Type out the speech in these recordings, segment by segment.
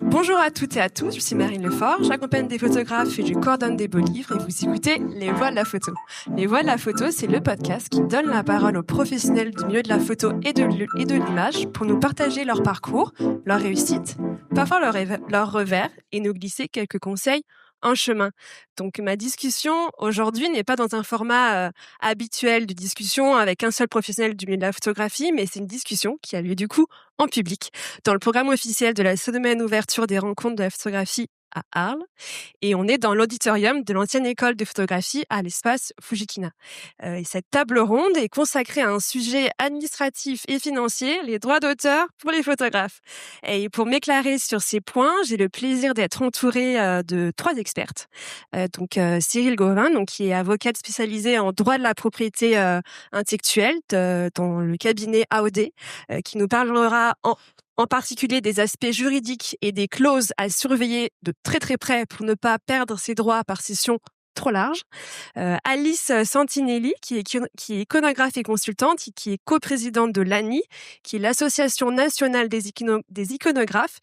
Bonjour à toutes et à tous, je suis Marine Lefort, j'accompagne des photographes et je coordonne des beaux livres et vous écoutez Les Voix de la photo. Les Voix de la photo, c'est le podcast qui donne la parole aux professionnels du milieu de la photo et de l'image pour nous partager leur parcours, leur réussite, parfois leur revers et nous glisser quelques conseils en chemin. Donc ma discussion aujourd'hui n'est pas dans un format habituel de discussion avec un seul professionnel du milieu de la photographie, mais c'est une discussion qui a lieu du coup en public dans le programme officiel de la semaine ouverture des rencontres de la photographie à Arles. Et on est dans l'auditorium de l'ancienne école de photographie à l'espace Fujikina. Et cette table ronde est consacrée à un sujet administratif et financier, les droits d'auteur pour les photographes. Et pour m'éclairer sur ces points, j'ai le plaisir d'être entourée de 3 expertes. Cyril Gauvin, qui est avocate spécialisée en droit de la propriété intellectuelle dans le cabinet AOD, qui nous parlera en particulier des aspects juridiques et des clauses à surveiller de très très près pour ne pas perdre ses droits par cession trop large. Alice Santinelli, qui est iconographe et consultante, qui est coprésidente de l'ANI, qui est l'Association nationale des iconographes,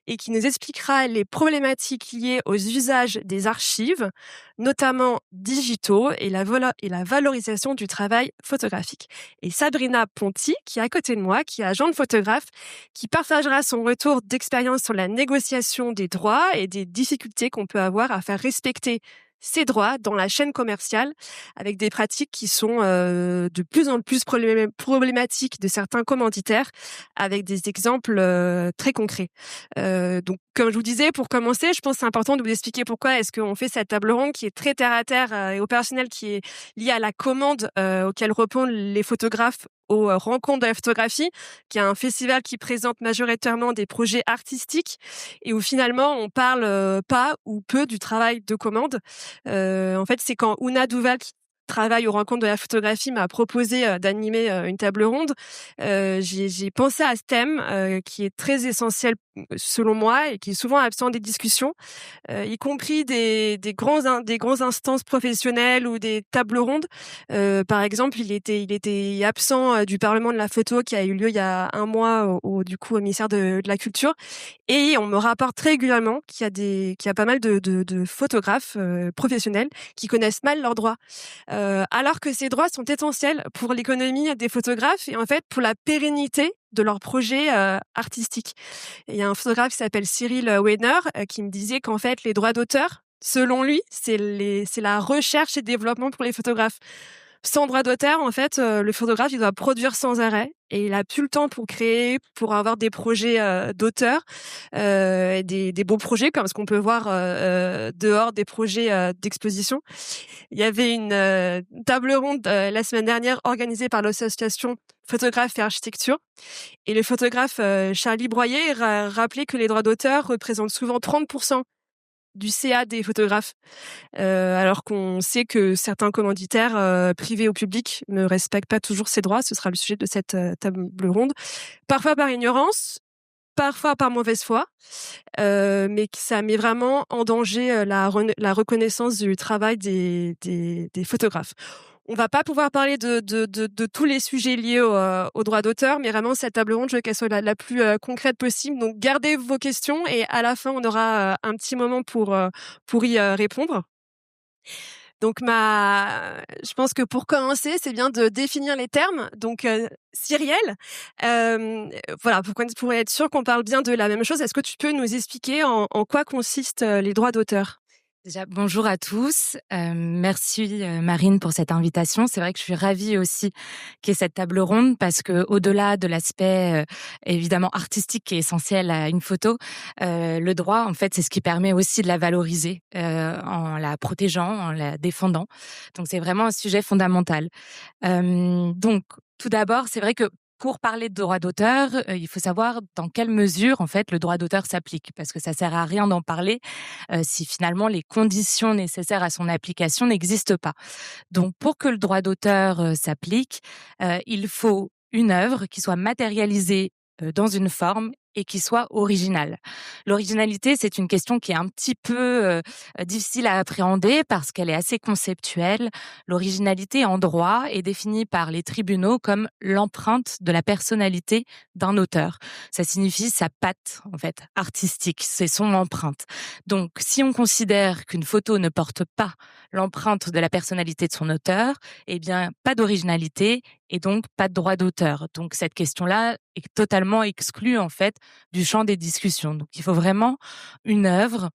et qui nous expliquera les problématiques liées aux usages des archives, notamment digitaux, et la valorisation du travail photographique. Et Sabrina Ponti, qui est à côté de moi, qui est agente photographe, qui partagera son retour d'expérience sur la négociation des droits et des difficultés qu'on peut avoir à faire respecter ces droits dans la chaîne commerciale, avec des pratiques qui sont de plus en plus problématiques de certains commanditaires, avec des exemples très concrets. Donc, comme je vous disais, pour commencer, je pense que c'est important de vous expliquer pourquoi est-ce qu'on fait cette table ronde qui est très terre à terre et opérationnelle, qui est liée à la commande auquel répondent les photographes aux rencontres de la photographie, qui est un festival qui présente majoritairement des projets artistiques et où finalement on parle pas ou peu du travail de commande. En fait, c'est quand Ouna Douval, qui travaille aux rencontres de la photographie, m'a proposé d'animer une table ronde. J'ai pensé à ce thème qui est très essentiel selon moi et qui est souvent absent des discussions, y compris des grands instances professionnelles ou des tables rondes. Par exemple, il était absent du Parlement de la photo qui a eu lieu il y a un mois au ministère de la Culture. Et on me rapporte très régulièrement qu'il y a pas mal de photographes professionnels qui connaissent mal leurs droits, alors que ces droits sont essentiels pour l'économie des photographes et en fait pour la pérennité de leurs projets artistiques. Et il y a un photographe qui s'appelle Cyril Weiner qui me disait qu'en fait les droits d'auteur, selon lui, c'est la recherche et développement pour les photographes. Sans droit d'auteur, en fait, le photographe, il doit produire sans arrêt et il a plus le temps pour créer, pour avoir des projets d'auteur, des beaux projets comme ce qu'on peut voir dehors, des projets d'exposition. Il y avait une table ronde la semaine dernière organisée par l'association Photographes et Architecture. Et le photographe Charlie Broyer rappelait que les droits d'auteur représentent souvent 30% du CA des photographes, alors qu'on sait que certains commanditaires privés ou publics ne respectent pas toujours ces droits. Ce sera le sujet de cette table ronde. Parfois par ignorance, parfois par mauvaise foi, mais que ça met vraiment en danger la reconnaissance du travail des photographes. On va pas pouvoir parler de tous les sujets liés au droit d'auteur, mais vraiment cette table ronde, je veux qu'elle soit la plus concrète possible. Donc gardez vos questions et à la fin on aura un petit moment pour y répondre. Donc je pense que pour commencer, c'est bien de définir les termes. Donc Cyrielle, voilà, pour être sûr qu'on parle bien de la même chose, est-ce que tu peux nous expliquer en quoi consistent les droits d'auteur ? Déjà, bonjour à tous. Merci Marine pour cette invitation. C'est vrai que je suis ravie aussi qu'il y ait cette table ronde parce que au-delà de l'aspect évidemment artistique qui est essentiel à une photo, le droit, en fait, c'est ce qui permet aussi de la valoriser en la protégeant, en la défendant. Donc, c'est vraiment un sujet fondamental. Donc, tout d'abord, c'est vrai que pour parler de droit d'auteur, il faut savoir dans quelle mesure, en fait, le droit d'auteur s'applique. Parce que ça sert à rien d'en parler si finalement les conditions nécessaires à son application n'existent pas. Donc, pour que le droit d'auteur s'applique, il faut une œuvre qui soit matérialisée dans une forme et qui soit original. L'originalité, c'est une question qui est un petit peu difficile à appréhender parce qu'elle est assez conceptuelle. L'originalité en droit est définie par les tribunaux comme l'empreinte de la personnalité d'un auteur. Ça signifie sa patte, en fait, artistique. C'est son empreinte. Donc, si on considère qu'une photo ne porte pas l'empreinte de la personnalité de son auteur, eh bien, pas d'originalité et donc pas de droit d'auteur. Donc, cette question-là est totalement exclue, en fait, du champ des discussions. Donc, il faut vraiment une œuvre,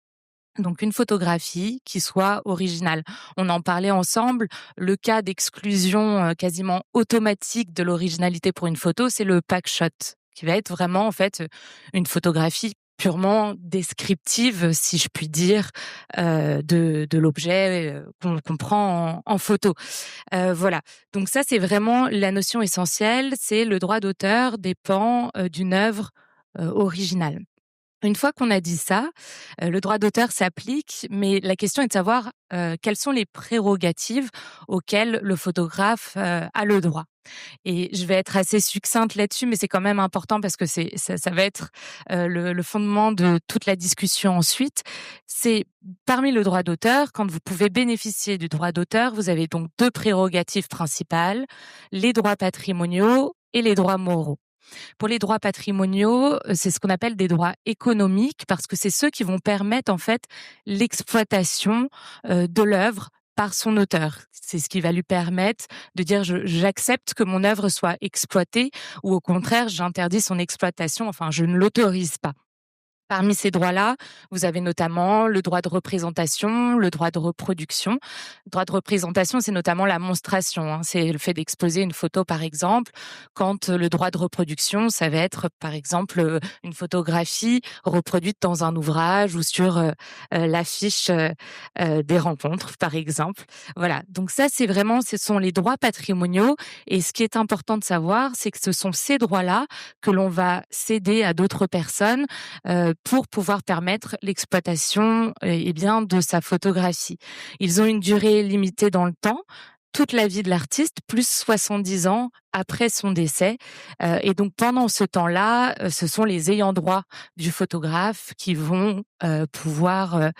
donc une photographie qui soit originale. On en parlait ensemble, le cas d'exclusion quasiment automatique de l'originalité pour une photo, c'est le pack shot, qui va être vraiment en fait une photographie purement descriptive, si je puis dire, de l'objet qu'on prend en photo. Voilà. Donc ça, c'est vraiment la notion essentielle, c'est le droit d'auteur dépend d'une œuvre originale. Une fois qu'on a dit ça, le droit d'auteur s'applique, mais la question est de savoir, quelles sont les prérogatives auxquelles le photographe, a le droit. Et je vais être assez succincte là-dessus, mais c'est quand même important parce que ça va être, le fondement de toute la discussion ensuite. C'est parmi le droit d'auteur, quand vous pouvez bénéficier du droit d'auteur, vous avez donc 2 prérogatives principales, les droits patrimoniaux et les droits moraux. Pour les droits patrimoniaux, c'est ce qu'on appelle des droits économiques parce que c'est ceux qui vont permettre en fait l'exploitation de l'œuvre par son auteur. C'est ce qui va lui permettre de dire j'accepte que mon œuvre soit exploitée ou au contraire j'interdis son exploitation, enfin je ne l'autorise pas. Parmi ces droits-là, vous avez notamment le droit de représentation, le droit de reproduction. Le droit de représentation, c'est notamment la monstration, hein. C'est le fait d'exposer une photo, par exemple. Quand le droit de reproduction, ça va être, par exemple, une photographie reproduite dans un ouvrage ou sur l'affiche des rencontres, par exemple. Voilà. Donc ça, c'est vraiment, ce sont les droits patrimoniaux. Et ce qui est important de savoir, c'est que ce sont ces droits-là que l'on va céder à d'autres personnes pour pouvoir permettre l'exploitation bien de sa photographie. Ils ont une durée limitée dans le temps, toute la vie de l'artiste, plus 70 ans après son décès. Et donc pendant ce temps-là, ce sont les ayants droit du photographe qui vont pouvoir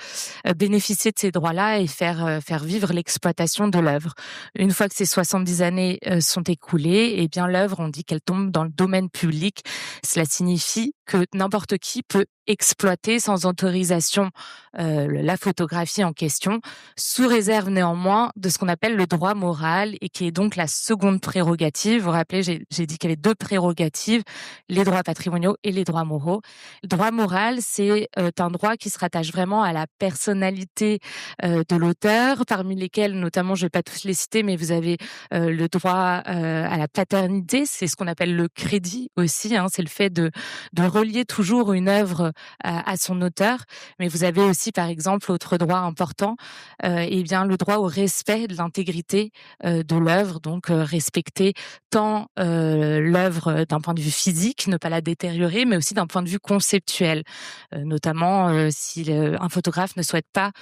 bénéficier de ces droits-là et faire vivre l'exploitation de l'œuvre. Une fois que ces 70 années sont écoulées, eh bien l'œuvre, on dit qu'elle tombe dans le domaine public. Cela signifie que n'importe qui peut exploiter sans autorisation la photographie en question, sous réserve néanmoins de ce qu'on appelle le droit moral et qui est donc la seconde prérogative. Vous vous rappelez, j'ai dit qu'il y avait 2 prérogatives, les droits patrimoniaux et les droits moraux. Le droit moral, c'est un droit qui se rattache vraiment à la personnalité de l'auteur, parmi lesquels notamment, je vais pas tous les citer, mais vous avez le droit à la paternité, c'est ce qu'on appelle le crédit aussi, hein, c'est le fait de relier toujours une œuvre à son auteur. Mais vous avez aussi, par exemple, autre droit important, bien le droit au respect de l'intégrité de l'œuvre, donc respecter tant l'œuvre d'un point de vue physique, ne pas la détériorer, mais aussi d'un point de vue conceptuel, notamment si un photographe ne souhaite pas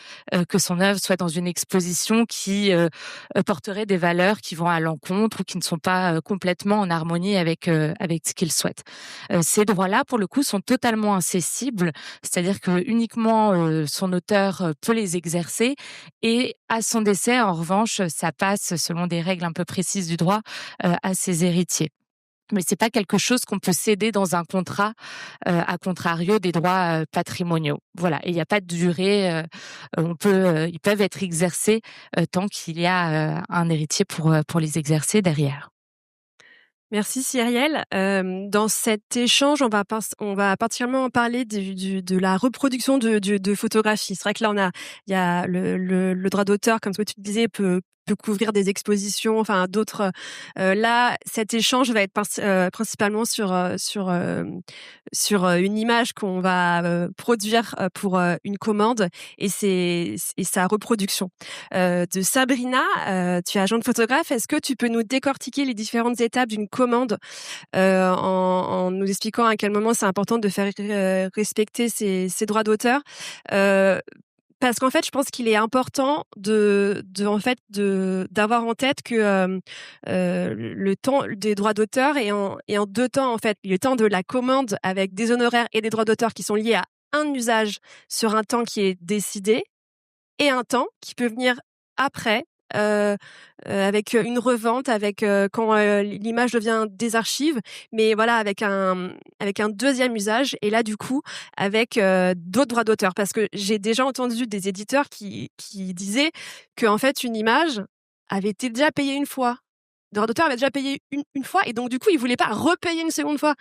que son œuvre soit dans une exposition qui porterait des valeurs qui vont à l'encontre ou qui ne sont pas complètement en harmonie avec ce qu'il souhaite. Ces droits-là, pour le coup, sont totalement incessibles, c'est-à-dire que uniquement son auteur peut les exercer et à son décès, en revanche, ça passe selon des règles un peu précises du droit à ses héritiers. Mais c'est pas quelque chose qu'on peut céder dans un contrat, à contrario des droits patrimoniaux. Voilà, et il n'y a pas de durée. Ils peuvent être exercés tant qu'il y a un héritier pour les exercer derrière. Merci Cyrielle. Dans cet échange, on va particulièrement parler de la reproduction de photographies. C'est vrai que là, il y a le droit d'auteur, comme toi tu disais, peut couvrir des expositions, enfin d'autres. Là, cet échange va être principalement sur une image qu'on va produire pour une commande et sa reproduction. De Sabrina, tu es agente photographe. Est-ce que tu peux nous décortiquer les différentes étapes d'une commande en nous expliquant à quel moment c'est important de faire respecter ces droits d'auteur Parce qu'en fait, je pense qu'il est important d'avoir en tête que le temps des droits d'auteur est en deux temps en fait. Le temps de la commande avec des honoraires et des droits d'auteur qui sont liés à un usage sur un temps qui est décidé et un temps qui peut venir après avec une revente, avec quand l'image devient des archives, mais voilà avec un deuxième usage et là du coup avec d'autres droits d'auteur parce que j'ai déjà entendu des éditeurs qui disaient que en fait une image avait été déjà payée une fois. Le droit d'auteur avait déjà payé une fois et donc du coup ils voulaient pas repayer une seconde fois.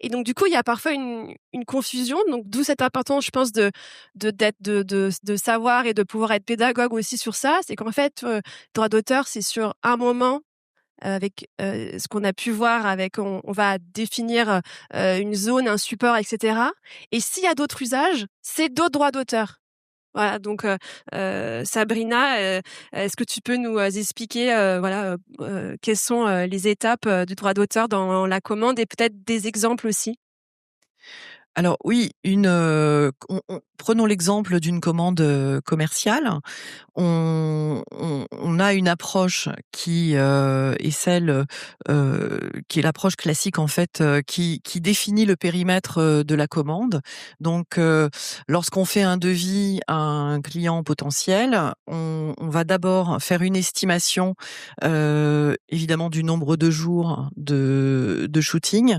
Et donc du coup, il y a parfois une confusion, donc d'où cette importance, je pense, de savoir et de pouvoir être pédagogue aussi sur ça. C'est qu'en fait, droit d'auteur, c'est sur un moment avec ce qu'on a pu voir, avec on va définir une zone, un support, etc. Et s'il y a d'autres usages, c'est d'autres droits d'auteur. Voilà, donc Sabrina, est-ce que tu peux nous expliquer quelles sont les étapes du droit d'auteur dans la commande et peut-être des exemples aussi? Alors oui, prenons l'exemple d'une commande, commerciale. On a une approche qui, est celle, qui est l'approche classique en fait, qui définit le périmètre, de la commande. Donc, lorsqu'on fait un devis à un client potentiel, on va d'abord faire une estimation, évidemment du nombre de jours de shooting,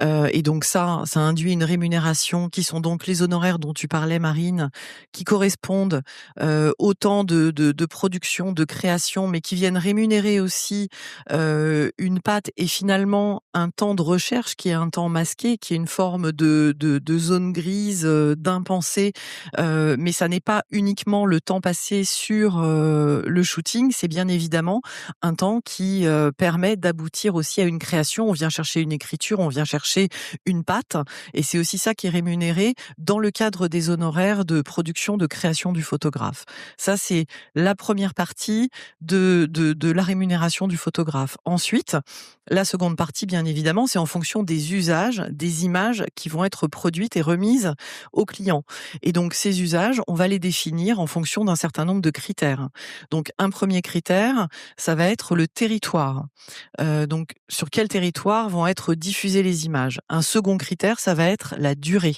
et donc ça induit une rémunération qui sont donc les honoraires dont tu parlais, Marine, qui correspondent au temps de production, de création, mais qui viennent rémunérer aussi une patte et finalement un temps de recherche qui est un temps masqué, qui est une forme de zone grise, d'impensé. Mais ça n'est pas uniquement le temps passé sur le shooting, c'est bien évidemment un temps qui permet d'aboutir aussi à une création. On vient chercher une écriture, on vient chercher une patte, et c'est aussi ça qui est rémunéré dans le cadre des honoraires de production, de création du photographe. Ça, c'est la première partie de la rémunération du photographe. Ensuite, la seconde partie, bien évidemment, c'est en fonction des usages, des images qui vont être produites et remises aux clients. Et donc, ces usages, on va les définir en fonction d'un certain nombre de critères. Donc, un premier critère, ça va être le territoire. Donc, sur quel territoire vont être diffusées les images? Un second critère, ça va être la durée.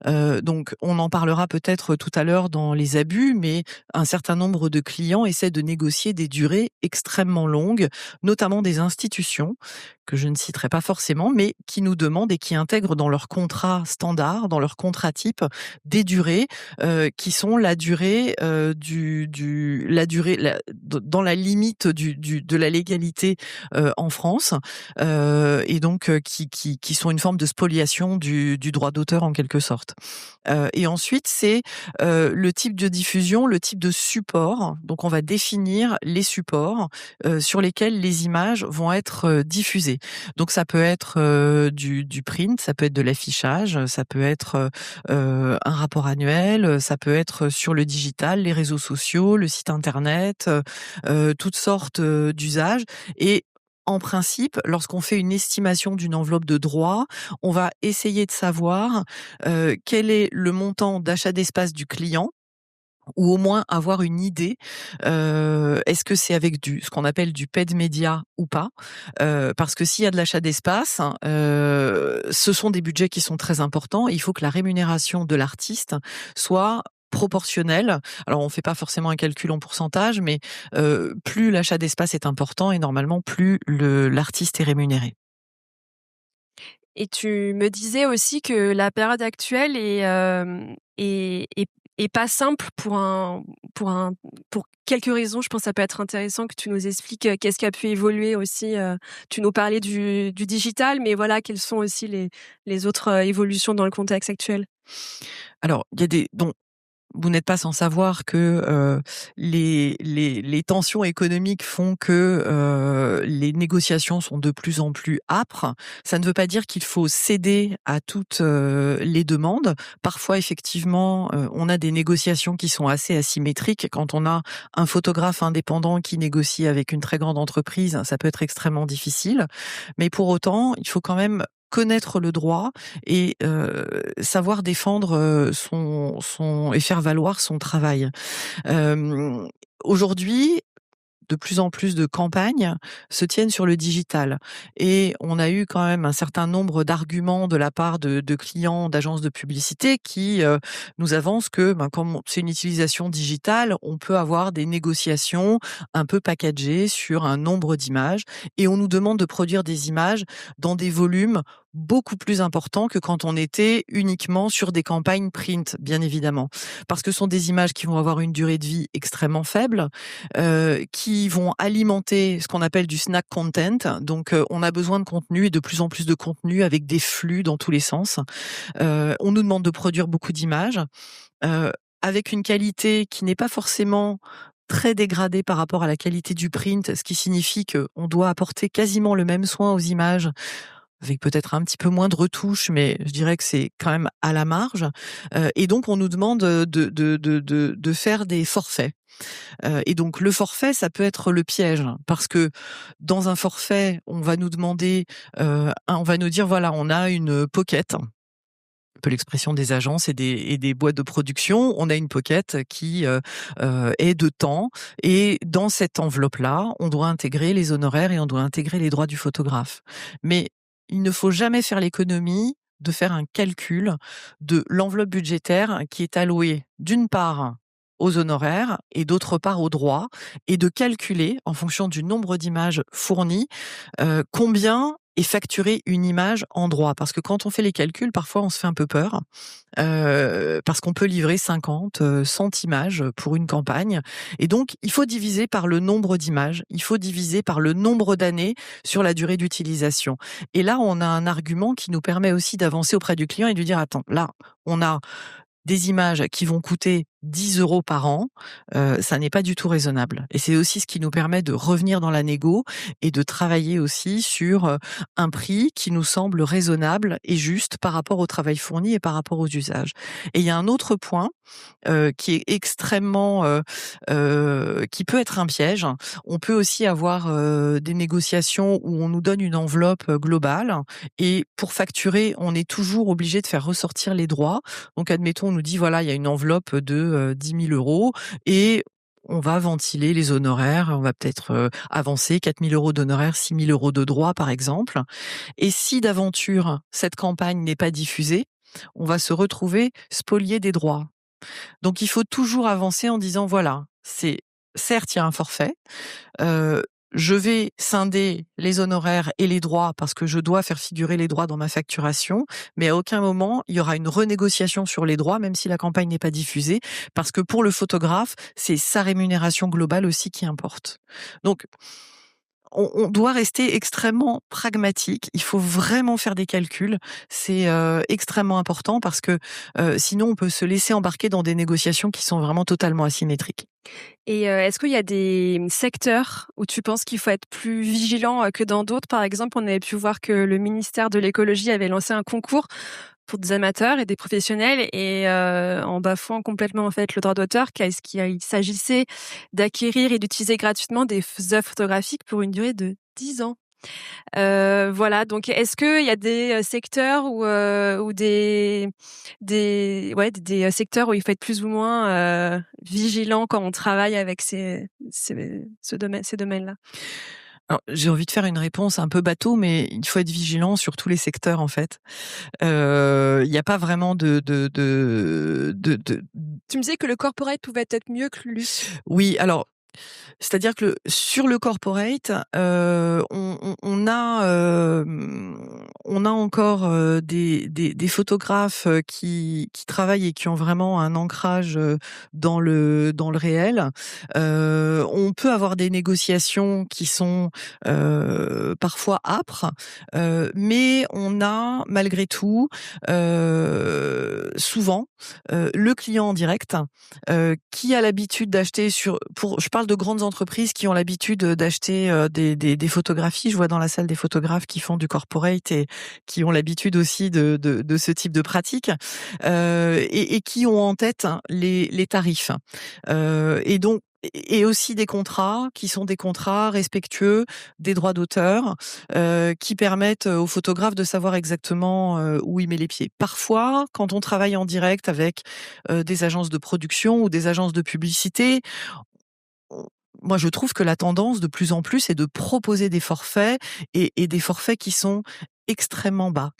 Donc on en parlera peut-être tout à l'heure dans les abus, mais un certain nombre de clients essaient de négocier des durées extrêmement longues, notamment des institutions, que je ne citerai pas forcément, mais qui nous demandent et qui intègrent dans leur contrat standard, dans leur contrat type, des durées qui sont la durée dans la limite de la légalité en France, et donc qui sont une forme de spoliation du droit d'auteur en quelque sorte. Et ensuite, c'est le type de diffusion, le type de support. Donc, on va définir les supports sur lesquels les images vont être diffusées. Donc, ça peut être du print, ça peut être de l'affichage, ça peut être un rapport annuel, ça peut être sur le digital, les réseaux sociaux, le site internet, toutes sortes d'usages. Et en principe, lorsqu'on fait une estimation d'une enveloppe de droits, on va essayer de savoir quel est le montant d'achat d'espace du client, ou au moins avoir une idée, est-ce que c'est avec ce qu'on appelle du paid média ou pas? Parce que s'il y a de l'achat d'espace, ce sont des budgets qui sont très importants. Il faut que la rémunération de l'artiste soit proportionnelle. Alors on fait pas forcément un calcul en pourcentage, mais plus l'achat d'espace est important et normalement plus l'artiste est rémunéré. Et tu me disais aussi que la période actuelle est pas simple pour quelques raisons. Je pense que ça peut être intéressant que tu nous expliques qu'est-ce qui a pu évoluer aussi. Tu nous parlais du digital, mais voilà, quelles sont aussi les autres évolutions dans le contexte actuel? Alors, il y a vous n'êtes pas sans savoir que les tensions économiques font que les négociations sont de plus en plus âpres. Ça ne veut pas dire qu'il faut céder à toutes les demandes. Parfois, effectivement, on a des négociations qui sont assez asymétriques. Quand on a un photographe indépendant qui négocie avec une très grande entreprise, ça peut être extrêmement difficile. Mais pour autant, il faut quand même connaître le droit et savoir défendre son et faire valoir son travail. Aujourd'hui, de plus en plus de campagnes se tiennent sur le digital. Et on a eu quand même un certain nombre d'arguments de la part de clients d'agences de publicité qui nous avancent que, comme c'est une utilisation digitale, on peut avoir des négociations un peu packagées sur un nombre d'images et on nous demande de produire des images dans des volumes beaucoup plus importants que quand on était uniquement sur des campagnes print, bien évidemment. Parce que ce sont des images qui vont avoir une durée de vie extrêmement faible, qui vont alimenter ce qu'on appelle du snack content. Donc, on a besoin de contenu et de plus en plus de contenu avec des flux dans tous les sens. On nous demande de produire beaucoup d'images, avec une qualité qui n'est pas forcément très dégradée par rapport à la qualité du print, ce qui signifie qu'on doit apporter quasiment le même soin aux images, avec peut-être un petit peu moins de retouches, mais je dirais que c'est quand même à la marge. Et donc, on nous demande de faire des forfaits. Et donc, le forfait, ça peut être le piège, parce que dans un forfait, on va nous demander, on va nous dire, voilà, on a une pocket, un peu l'expression des agences et des boîtes de production. On a une pocket qui est de temps, et dans cette enveloppe-là, on doit intégrer les honoraires et on doit intégrer les droits du photographe. Mais il ne faut jamais faire l'économie de faire un calcul de l'enveloppe budgétaire qui est allouée d'une part aux honoraires et d'autre part aux droits, et de calculer en fonction du nombre d'images fournies combien est facturée une image en droit. Parce que quand on fait les calculs, parfois on se fait un peu peur, parce qu'on peut livrer 50, 100 images pour une campagne. Et donc, il faut diviser par le nombre d'images, il faut diviser par le nombre d'années sur la durée d'utilisation. Et là, on a un argument qui nous permet aussi d'avancer auprès du client et de lui dire, attends, là, on a des images qui vont coûter 10 € par an, ça n'est pas du tout raisonnable. Et c'est aussi ce qui nous permet de revenir dans la négo et de travailler aussi sur un prix qui nous semble raisonnable et juste par rapport au travail fourni et par rapport aux usages. Et il y a un autre point qui est extrêmement, qui peut être un piège. On peut aussi avoir des négociations où on nous donne une enveloppe globale, et pour facturer, on est toujours obligé de faire ressortir les droits. Donc, admettons, on nous dit, voilà, il y a une enveloppe de 10 000 € et on va ventiler les honoraires, on va peut-être avancer 4 000 € d'honoraires, 6 000 € de droits, par exemple. Et si d'aventure, cette campagne n'est pas diffusée, on va se retrouver spolié des droits. Donc, il faut toujours avancer en disant, voilà, certes, il y a un forfait, je vais scinder les honoraires et les droits parce que je dois faire figurer les droits dans ma facturation, mais à aucun moment, il y aura une renégociation sur les droits, même si la campagne n'est pas diffusée, parce que pour le photographe, c'est sa rémunération globale aussi qui importe. Donc, on doit rester extrêmement pragmatique. Il faut vraiment faire des calculs. C'est extrêmement important, parce que sinon, on peut se laisser embarquer dans des négociations qui sont vraiment totalement asymétriques. Et est-ce qu'il y a des secteurs où tu penses qu'il faut être plus vigilant que dans d'autres? Par exemple, on avait pu voir que le ministère de l'écologie avait lancé un concours pour des amateurs et des professionnels, et en bafouant complètement en fait le droit d'auteur, il s'agissait d'acquérir et d'utiliser gratuitement des œuvres photographiques pour une durée de 10 ans. Voilà, donc est-ce qu'il y a des secteurs ou des secteurs où il faut être plus ou moins vigilant quand on travaille avec ces domaines-là? Alors, j'ai envie de faire une réponse un peu bateau, mais il faut être vigilant sur tous les secteurs, en fait. Il y a pas vraiment de Tu me disais que le corporate pouvait être mieux que le luxe. Oui, alors, c'est-à-dire que sur le corporate, on a encore des photographes qui travaillent et qui ont vraiment un ancrage dans le réel. On peut avoir des négociations qui sont parfois âpres, mais on a malgré tout souvent le client en direct qui a l'habitude d'acheter je parle de grandes entreprises qui ont l'habitude d'acheter des photographies. Je vois dans la salle des photographes qui font du corporate et qui ont l'habitude aussi de ce type de pratique, et qui ont en tête les tarifs. Et donc, et aussi des contrats qui sont des contrats respectueux des droits d'auteur, qui permettent aux photographes de savoir exactement où il met les pieds. Parfois, quand on travaille en direct avec des agences de production ou des agences de publicité, on- moi je trouve que la tendance de plus en plus est de proposer des forfaits et des forfaits qui sont extrêmement bas.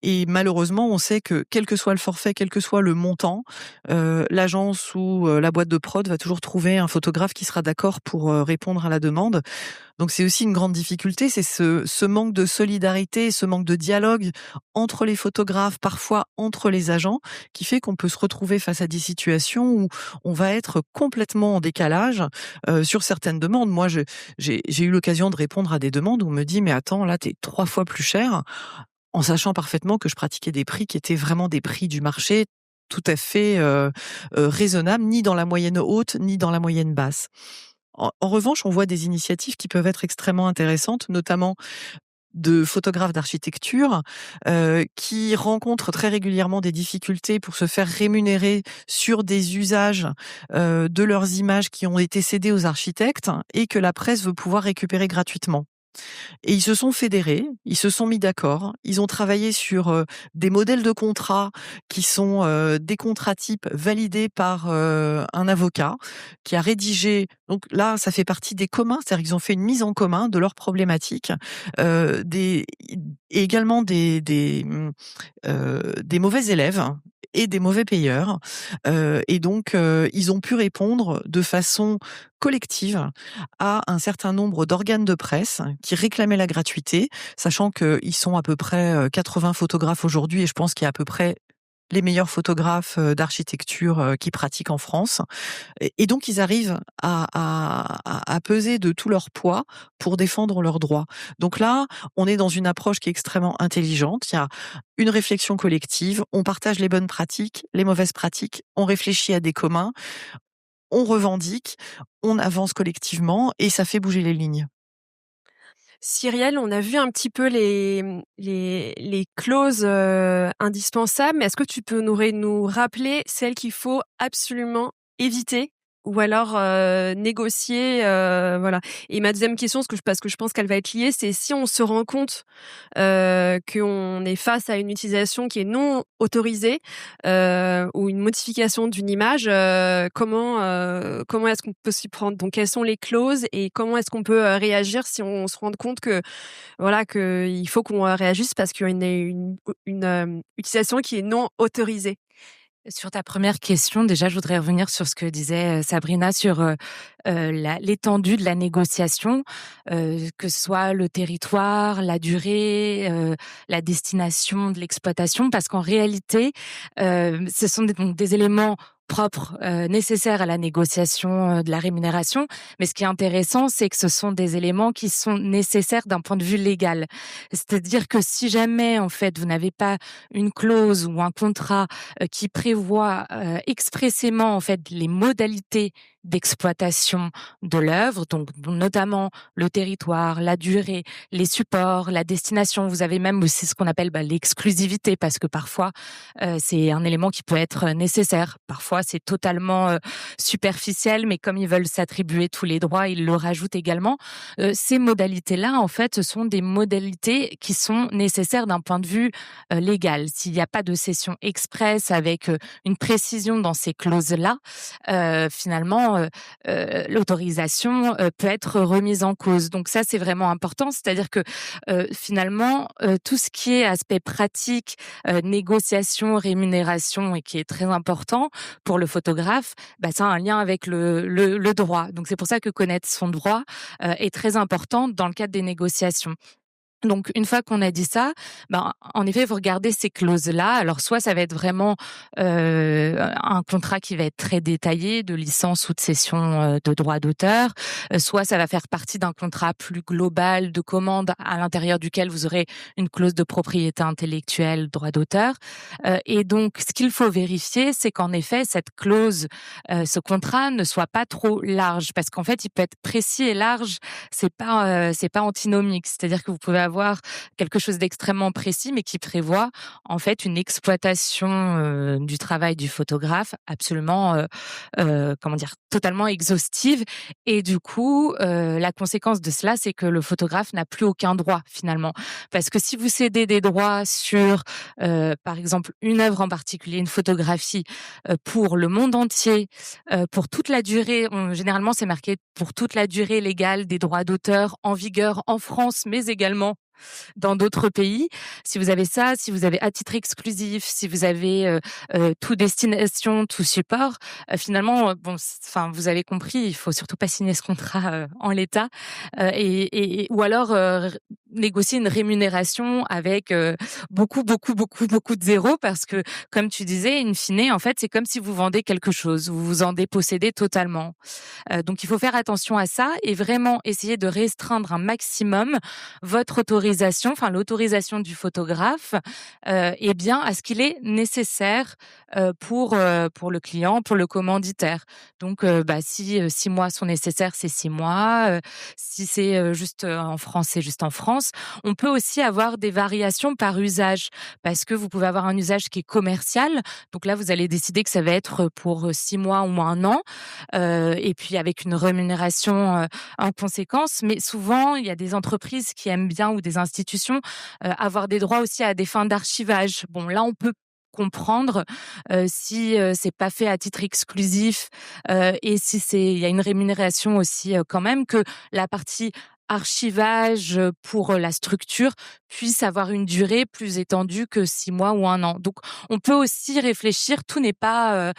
Et malheureusement, on sait que quel que soit le forfait, quel que soit le montant, l'agence ou la boîte de prod va toujours trouver un photographe qui sera d'accord pour répondre à la demande. Donc c'est aussi une grande difficulté, c'est ce manque de solidarité, ce manque de dialogue entre les photographes, parfois entre les agents, qui fait qu'on peut se retrouver face à des situations où on va être complètement en décalage sur certaines demandes. Moi, j'ai eu l'occasion de répondre à des demandes où on me dit: «Mais attends, là, t'es 3 fois plus cher», en sachant parfaitement que je pratiquais des prix qui étaient vraiment des prix du marché tout à fait raisonnables, ni dans la moyenne haute, ni dans la moyenne basse. En revanche, on voit des initiatives qui peuvent être extrêmement intéressantes, notamment de photographes d'architecture qui rencontrent très régulièrement des difficultés pour se faire rémunérer sur des usages de leurs images qui ont été cédées aux architectes et que la presse veut pouvoir récupérer gratuitement. Et ils se sont fédérés, ils se sont mis d'accord, ils ont travaillé sur des modèles de contrats qui sont des contrats types validés par un avocat qui a rédigé. Donc là, ça fait partie des communs, c'est-à-dire qu'ils ont fait une mise en commun de leurs problématiques, des et également des mauvais élèves et des mauvais payeurs. Et donc, ils ont pu répondre de façon collective à un certain nombre d'organes de presse qui réclamaient la gratuité, sachant qu'ils sont à peu près 80 photographes aujourd'hui et je pense qu'il y a à peu près les meilleurs photographes d'architecture qui pratiquent en France. Et donc, ils arrivent à peser de tout leur poids pour défendre leurs droits. Donc là, on est dans une approche qui est extrêmement intelligente. Il y a une réflexion collective. On partage les bonnes pratiques, les mauvaises pratiques. On réfléchit à des communs. On revendique. On avance collectivement et ça fait bouger les lignes. Cyrielle, on a vu un petit peu les clauses indispensables, mais est-ce que tu peux nous rappeler celles qu'il faut absolument éviter ou alors négocier, voilà. Et ma deuxième question, parce que je pense qu'elle va être liée, c'est si on se rend compte qu'on est face à une utilisation qui est non autorisée ou une modification d'une image, comment est-ce qu'on peut s'y prendre? Donc, quelles sont les clauses et comment est-ce qu'on peut réagir si on se rend compte que voilà qu'il faut qu'on réagisse parce qu'il y a une utilisation qui est non autorisée? Sur ta première question, déjà, je voudrais revenir sur ce que disait Sabrina sur l'étendue de la négociation, que ce soit le territoire, la durée, la destination de l'exploitation, parce qu'en réalité, ce sont donc des éléments propres, nécessaires à la négociation de la rémunération. Mais ce qui est intéressant, c'est que ce sont des éléments qui sont nécessaires d'un point de vue légal. C'est-à-dire que si jamais, en fait, vous n'avez pas une clause ou un contrat qui prévoit expressément en fait les modalités d'exploitation de l'œuvre, donc notamment le territoire, la durée, les supports, la destination. Vous avez même aussi ce qu'on appelle l'exclusivité, parce que parfois c'est un élément qui peut être nécessaire. Parfois c'est totalement superficiel, mais comme ils veulent s'attribuer tous les droits, ils le rajoutent également. Ces modalités-là, en fait, ce sont des modalités qui sont nécessaires d'un point de vue légal. S'il n'y a pas de cession express avec une précision dans ces clauses-là, finalement, l'autorisation peut être remise en cause. Donc ça, c'est vraiment important. C'est-à-dire que finalement, tout ce qui est aspect pratique, négociation, rémunération, et qui est très important pour le photographe, ça a un lien avec le droit. Donc c'est pour ça que connaître son droit est très important dans le cadre des négociations. Donc une fois qu'on a dit ça, en effet, vous regardez ces clauses-là. Alors soit ça va être vraiment un contrat qui va être très détaillé de licence ou de cession de droits d'auteur, soit ça va faire partie d'un contrat plus global de commande à l'intérieur duquel vous aurez une clause de propriété intellectuelle, droit d'auteur. Et donc ce qu'il faut vérifier, c'est qu'en effet cette clause, ce contrat ne soit pas trop large, parce qu'en fait il peut être précis et large, c'est pas antinomique. C'est-à-dire que vous pouvez avoir avoir quelque chose d'extrêmement précis, mais qui prévoit en fait une exploitation du travail du photographe absolument, comment dire, totalement exhaustive. Et du coup, la conséquence de cela, c'est que le photographe n'a plus aucun droit finalement, parce que si vous cédez des droits sur, par exemple, une œuvre en particulier, une photographie, pour le monde entier, pour toute la durée, généralement c'est marqué pour toute la durée légale des droits d'auteur en vigueur en France, mais également dans d'autres pays. Si vous avez ça, si vous avez à titre exclusif, si vous avez tout destination, tout support, finalement, bon, enfin, vous avez compris, il faut surtout pas signer ce contrat en l'état, ou alors négocier une rémunération avec beaucoup de zéros, parce que, comme tu disais, in fine, en fait, c'est comme si vous vendez quelque chose, vous vous en dépossédez totalement. Donc, il faut faire attention à ça et vraiment essayer de restreindre un maximum votre autorisation, enfin l'autorisation du photographe, eh bien à ce qu'il est nécessaire pour le client, pour le commanditaire. Donc, si 6 mois sont nécessaires, c'est 6 mois. Si c'est juste en France, c'est juste en France. On peut aussi avoir des variations par usage, parce que vous pouvez avoir un usage qui est commercial. Donc là, vous allez décider que ça va être pour 6 mois ou 1 an, et puis avec une rémunération en conséquence. Mais souvent, il y a des entreprises qui aiment bien, ou des institutions, avoir des droits aussi à des fins d'archivage. Bon, là, on peut comprendre si c'est pas fait à titre exclusif, et si il y a une rémunération aussi, quand même, que la partie archivage pour la structure puisse avoir une durée plus étendue que 6 mois ou 1 an. Donc on peut aussi réfléchir, tout n'est pas,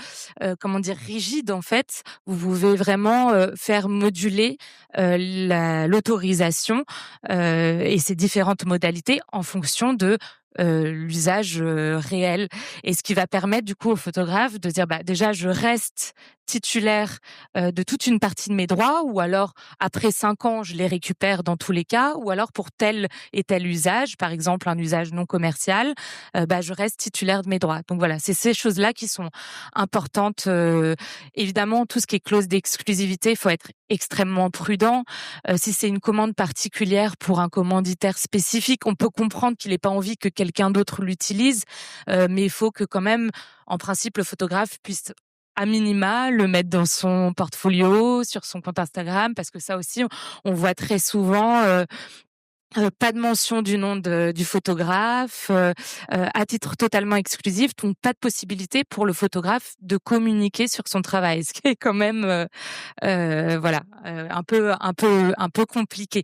comment dire, rigide en fait. Vous pouvez vraiment, faire moduler, l'autorisation, et ses différentes modalités en fonction de, l'usage, réel, et ce qui va permettre du coup au photographe de dire: «Bah, déjà je reste titulaire, de toute une partie de mes droits, ou alors après 5 ans, je les récupère dans tous les cas, ou alors pour tel et tel usage, par exemple un usage non commercial, je reste titulaire de mes droits». Donc voilà, c'est ces choses-là qui sont importantes. Évidemment, tout ce qui est clause d'exclusivité, il faut être extrêmement prudent. Si c'est une commande particulière pour un commanditaire spécifique, on peut comprendre qu'il ait pas envie que quelqu'un d'autre l'utilise, mais il faut que quand même, en principe, le photographe puisse à minima le mettre dans son portfolio, sur son compte Instagram, parce que ça aussi, on voit très souvent, pas de mention du nom du photographe, à titre totalement exclusif, donc pas de possibilité pour le photographe de communiquer sur son travail, ce qui est quand même, voilà, un peu compliqué.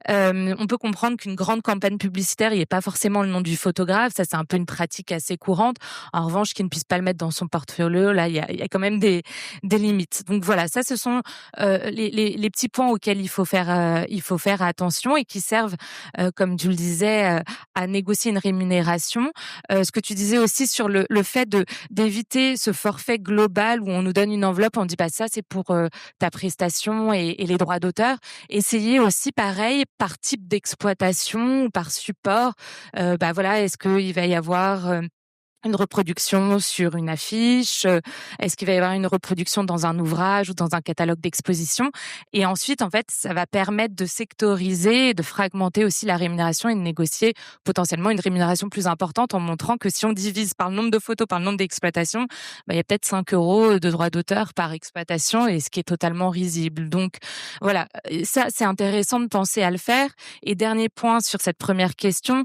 On peut comprendre qu'une grande campagne publicitaire, il y ait pas forcément le nom du photographe, ça c'est un peu une pratique assez courante. En revanche, qu'il ne puisse pas le mettre dans son portfolio, là, il y a quand même des limites. Donc voilà, ça ce sont les petits points auxquels il faut faire attention, et qui servent, comme tu le disais, à négocier une rémunération. Ce que tu disais aussi sur le fait d'éviter ce forfait global où on nous donne une enveloppe, on dit: «Bah, ça c'est pour ta prestation et les droits d'auteur». Essayer aussi pareil, par type d'exploitation ou par support, voilà, est-ce qu'il va y avoir une reproduction sur une affiche? Est-ce qu'il va y avoir une reproduction dans un ouvrage ou dans un catalogue d'exposition? Et ensuite, en fait, ça va permettre de sectoriser, de fragmenter aussi la rémunération et de négocier potentiellement une rémunération plus importante, en montrant que si on divise par le nombre de photos, par le nombre d'exploitations, il y a peut-être 5 € de droits d'auteur par exploitation, et ce qui est totalement risible. Donc voilà, ça, c'est intéressant de penser à le faire. Et dernier point sur cette première question,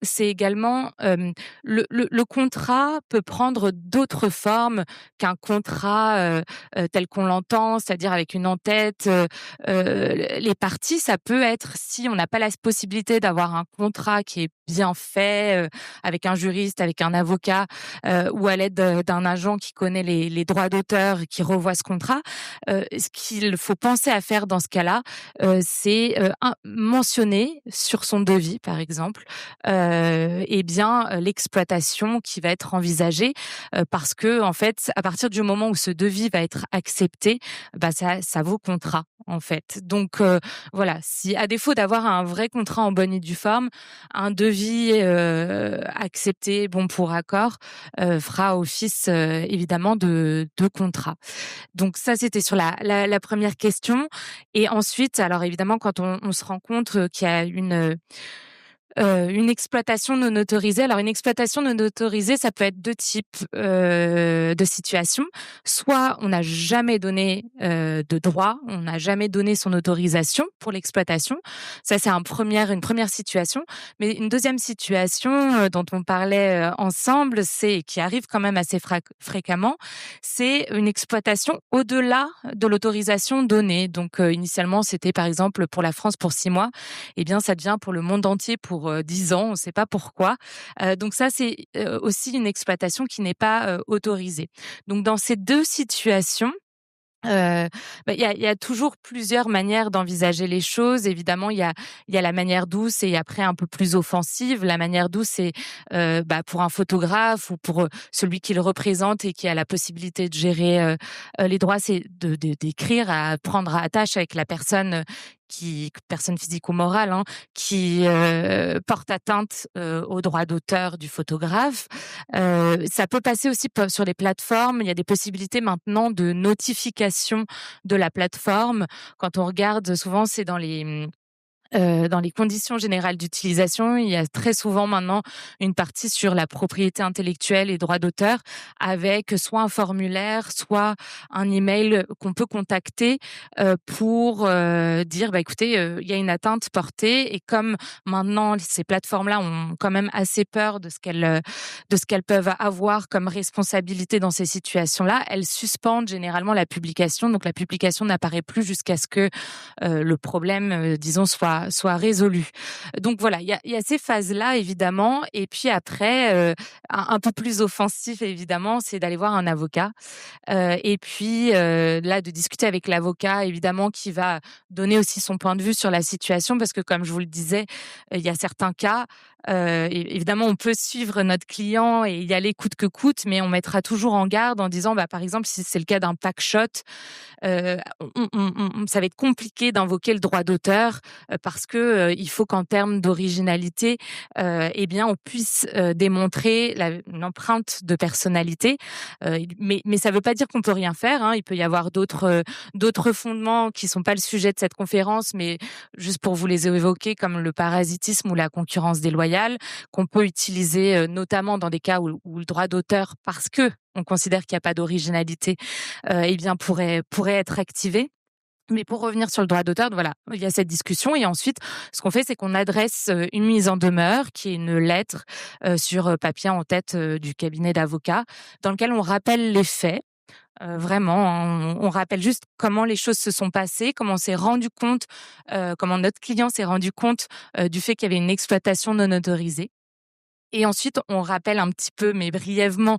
c'est également, le contrat peut prendre d'autres formes qu'un contrat, tel qu'on l'entend, c'est-à-dire avec une en-tête. Les parties, ça peut être, si on n'a pas la possibilité d'avoir un contrat qui est bien fait, avec un juriste, avec un avocat, ou à l'aide d'un agent qui connaît les droits d'auteur et qui revoit ce contrat, ce qu'il faut penser à faire dans ce cas-là, c'est, mentionner sur son devis, par exemple, l'exploitation situation qui va être envisagée, parce que en fait, à partir du moment où ce devis va être accepté, ça vaut contrat, en fait. Donc voilà, si à défaut d'avoir un vrai contrat en bonne et due forme, un devis, accepté, bon pour accord, fera office, évidemment de contrat. Donc ça, c'était sur la 1re question et ensuite, alors évidemment, quand on se rend compte, qu'il y a une exploitation non autorisée. Alors une exploitation non autorisée, ça peut être 2 types, de situations. Soit on n'a jamais donné, de droit, on n'a jamais donné son autorisation pour l'exploitation. Ça, c'est une première situation. Mais une deuxième situation, dont on parlait, ensemble, c'est qui arrive quand même assez fréquemment, c'est une exploitation au-delà de l'autorisation donnée. Donc, initialement, c'était par exemple pour la France pour 6 mois. Eh bien, ça devient pour le monde entier pour 10 ans, on ne sait pas pourquoi. Donc ça, c'est aussi une exploitation qui n'est pas autorisée. Donc dans ces 2 situations, il y a toujours plusieurs manières d'envisager les choses. Évidemment, il y a la manière douce et après un peu plus offensive. La manière douce, c'est pour un photographe ou pour celui qui le représente et qui a la possibilité de gérer les droits, c'est d'écrire, à prendre à tâche avec la personne personne physique ou morale, hein, qui porte atteinte aux droits d'auteur du photographe. Ça peut passer aussi sur les plateformes. Il y a des possibilités maintenant de notification de la plateforme. Quand on regarde, souvent, c'est dans les conditions générales d'utilisation, il y a très souvent maintenant une partie sur la propriété intellectuelle et droits d'auteur avec soit un formulaire, soit un email qu'on peut contacter pour dire écoutez, il y a une atteinte portée et comme maintenant ces plateformes-là ont quand même assez peur de ce qu'elles peuvent avoir comme responsabilité dans ces situations-là, elles suspendent généralement la publication. Donc la publication n'apparaît plus jusqu'à ce que le problème, disons, soit résolu. Donc voilà, il y a ces phases-là évidemment et puis après, un peu plus offensif évidemment, c'est d'aller voir un avocat, et puis, là de discuter avec l'avocat évidemment qui va donner aussi son point de vue sur la situation parce que comme je vous le disais, il y a certains cas, évidemment on peut suivre notre client et y aller coûte que coûte, mais on mettra toujours en garde en disant, par exemple, si c'est le cas d'un pack shot, ça va être compliqué d'invoquer le droit d'auteur parce que il faut qu'en termes d'originalité, on puisse démontrer une empreinte de personnalité. Mais ça ne veut pas dire qu'on peut rien faire, hein. Il peut y avoir d'autres fondements qui sont pas le sujet de cette conférence, mais juste pour vous les évoquer, comme le parasitisme ou la concurrence déloyale, qu'on peut utiliser notamment dans des cas où le droit d'auteur, parce que on considère qu'il n'y a pas d'originalité, pourrait être activé. Mais pour revenir sur le droit d'auteur, voilà, il y a cette discussion et ensuite, ce qu'on fait, c'est qu'on adresse une mise en demeure qui est une lettre sur papier en tête du cabinet d'avocats dans lequel on rappelle les faits. Vraiment, hein, on rappelle juste comment les choses se sont passées, comment on s'est rendu compte, comment notre client s'est rendu compte du fait qu'il y avait une exploitation non autorisée. Et ensuite, on rappelle un petit peu, mais brièvement,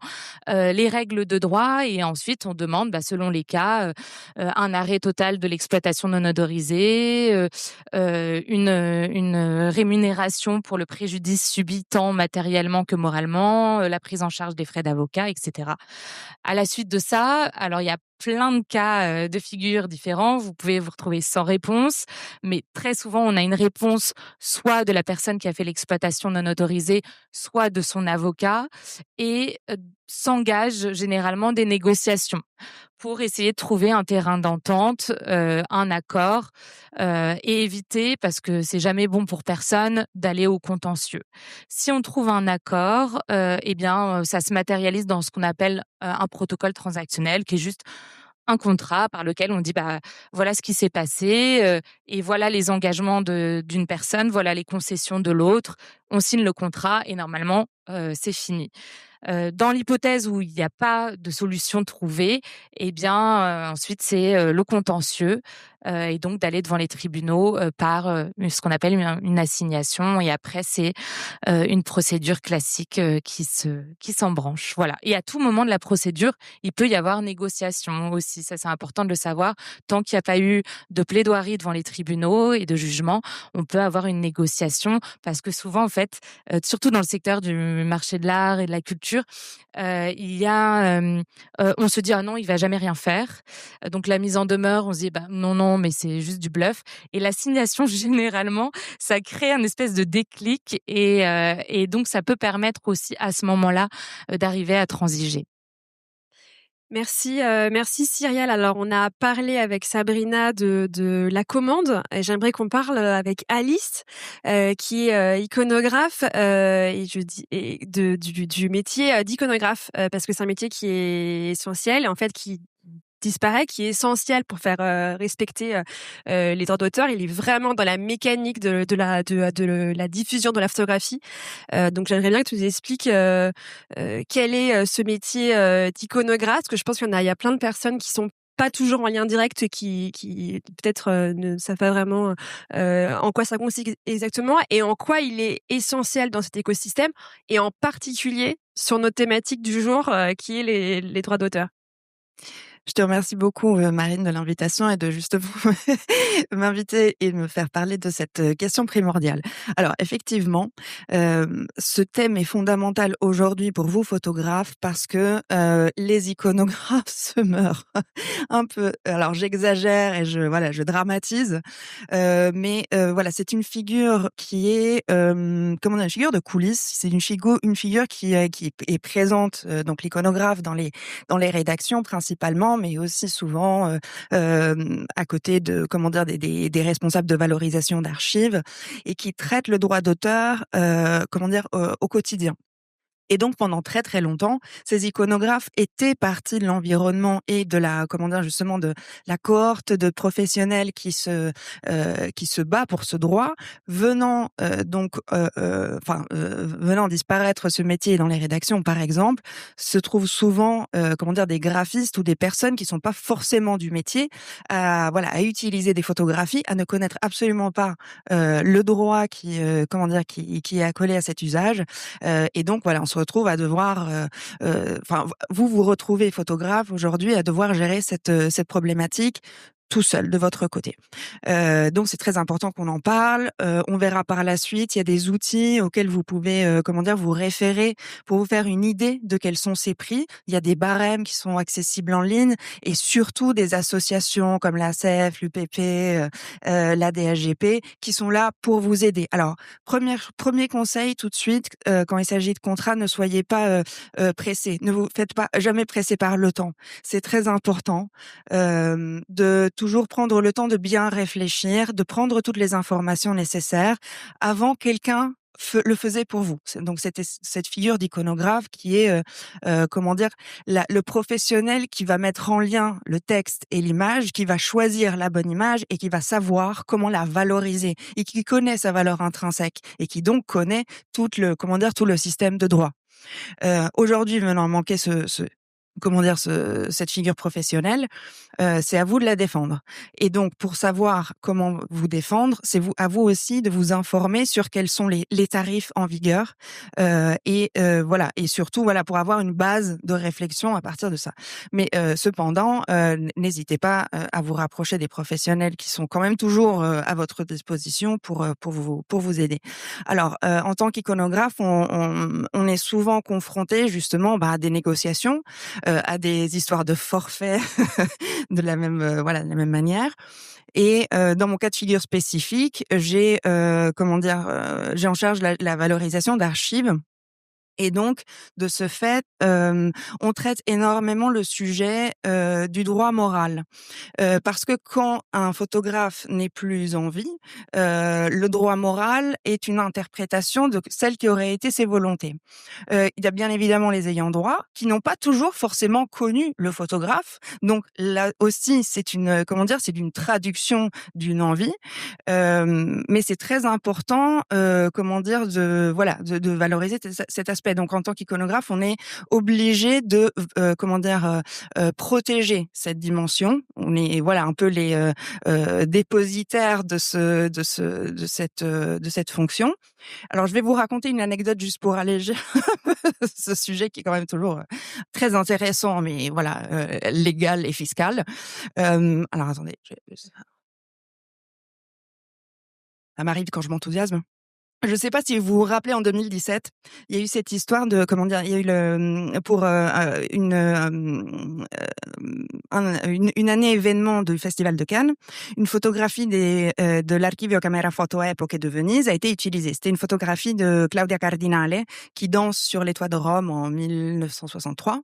les règles de droit et ensuite on demande, selon les cas, un arrêt total de l'exploitation non autorisée, une rémunération pour le préjudice subi tant matériellement que moralement, la prise en charge des frais d'avocat et cetera. À la suite de ça, alors il y a plein de cas, de figure différents. Vous pouvez vous retrouver sans réponse, mais très souvent, on a une réponse soit de la personne qui a fait l'exploitation non autorisée, soit de son avocat et s'engagent généralement des négociations pour essayer de trouver un terrain d'entente, un accord, et éviter, parce que c'est jamais bon pour personne, d'aller au contentieux. Si on trouve un accord, ça se matérialise dans ce qu'on appelle, un protocole transactionnel qui est juste un contrat par lequel on dit voilà ce qui s'est passé et voilà les engagements d'une personne, voilà les concessions de l'autre. On signe le contrat et normalement c'est fini. Dans l'hypothèse où il n'y a pas de solution trouvée, ensuite c'est le contentieux et donc d'aller devant les tribunaux par ce qu'on appelle une assignation. Et après, c'est une procédure classique qui s'embranche. Voilà. Et à tout moment de la procédure, il peut y avoir négociation aussi. Ça, c'est important de le savoir. Tant qu'il n'y a pas eu de plaidoirie devant les tribunaux et de jugement, on peut avoir une négociation parce que souvent, en fait, surtout dans le secteur du marché de l'art et de la culture, il y a, on se dit ah non, il va jamais rien faire. Donc la mise en demeure, on se dit bah non non, mais c'est juste du bluff. Et l'assignation généralement, ça crée un espèce de déclic et donc ça peut permettre aussi à ce moment-là d'arriver à transiger. Merci Cyrielle. Alors on a parlé avec Sabrina de la commande et j'aimerais qu'on parle avec Alice qui est iconographe et je dis et du métier d'iconographe parce que c'est un métier qui est essentiel et en fait qui disparaît, qui est essentiel pour faire respecter les droits d'auteur. Il est vraiment dans la mécanique de la diffusion de la photographie. Donc j'aimerais bien que tu nous expliques quel est ce métier d'iconographe, parce que je pense il y a plein de personnes qui sont pas toujours en lien direct, qui peut-être ne savent pas vraiment en quoi ça consiste exactement et en quoi il est essentiel dans cet écosystème, et en particulier sur notre thématique du jour qui est les droits d'auteur. Je te remercie beaucoup, Marine, de l'invitation et de justement m'inviter et me faire parler de cette question primordiale. Alors, effectivement, ce thème est fondamental aujourd'hui pour vous, photographes, parce que les iconographes se meurent un peu. Alors, j'exagère et je dramatise, mais voilà, c'est une figure qui est, comment dire, une figure de coulisses. C'est une figure qui est présente, donc l'iconographe dans les rédactions principalement, mais aussi souvent à côté de, comment dire, des responsables de valorisation d'archives, et qui traitent le droit d'auteur, comment dire, au quotidien. Et donc, pendant très, très longtemps, ces iconographes étaient partie de l'environnement et de la, comment dire, justement, de la cohorte de professionnels qui se bat pour ce droit, venant venant disparaître ce métier dans les rédactions, par exemple, se trouvent souvent, comment dire, des graphistes ou des personnes qui sont pas forcément du métier, à utiliser des photographies, à ne connaître absolument pas le droit qui est accolé à cet usage, et donc voilà, on se retrouve à devoir, vous retrouvez photographe aujourd'hui à devoir gérer cette problématique tout seul de votre côté. Donc c'est très important qu'on en parle. On verra par la suite, il y a des outils auxquels vous pouvez, vous référer pour vous faire une idée de quels sont ces prix. Il y a des barèmes qui sont accessibles en ligne, et surtout des associations comme l'ACF, l'UPP, la DSGP qui sont là pour vous aider. Alors, premier conseil tout de suite, quand il s'agit de contrats, ne soyez pas pressés. Ne vous faites pas jamais presser par le temps. C'est très important de toujours prendre le temps de bien réfléchir, de prendre toutes les informations nécessaires avant quelqu'un le faisait pour vous. Donc c'était cette figure d'iconographe qui est, le professionnel qui va mettre en lien le texte et l'image, qui va choisir la bonne image et qui va savoir comment la valoriser, et qui connaît sa valeur intrinsèque et qui donc connaît tout le système de droit. Aujourd'hui, venant manquer cette figure professionnelle, c'est à vous de la défendre. Et donc, pour savoir comment vous défendre, à vous aussi de vous informer sur quels sont les tarifs en vigueur, et surtout pour avoir une base de réflexion à partir de ça. Mais cependant, n'hésitez pas à vous rapprocher des professionnels qui sont quand même toujours à votre disposition pour vous aider. Alors, en tant qu'iconographe, on est souvent confronté justement à des négociations, à des histoires de forfait de la même manière. Et dans mon cas de figure spécifique, j'ai en charge la valorisation d'archives. Et donc, de ce fait, on traite énormément le sujet du droit moral. Parce que quand un photographe n'est plus en vie, le droit moral est une interprétation de celle qui aurait été ses volontés. Il y a bien évidemment les ayants droit qui n'ont pas toujours forcément connu le photographe. Donc là aussi, c'est une traduction d'une envie. Mais c'est très important, de valoriser cet aspect aspects. Donc, en tant qu'iconographe, on est obligé de, protéger cette dimension. On est, voilà, un peu les dépositaires de cette fonction. Alors, je vais vous raconter une anecdote juste pour alléger ce sujet qui est quand même toujours très intéressant, mais voilà, légal et fiscal. Alors, attendez, ça m'arrive quand je m'enthousiasme. Je sais pas si vous vous rappelez, en 2017, il y a eu cette histoire de, il y a eu pour une année événement du Festival de Cannes, une photographie de l'Archivio Camera Foto Epoche de Venise a été utilisée. C'était une photographie de Claudia Cardinale qui danse sur les toits de Rome en 1963,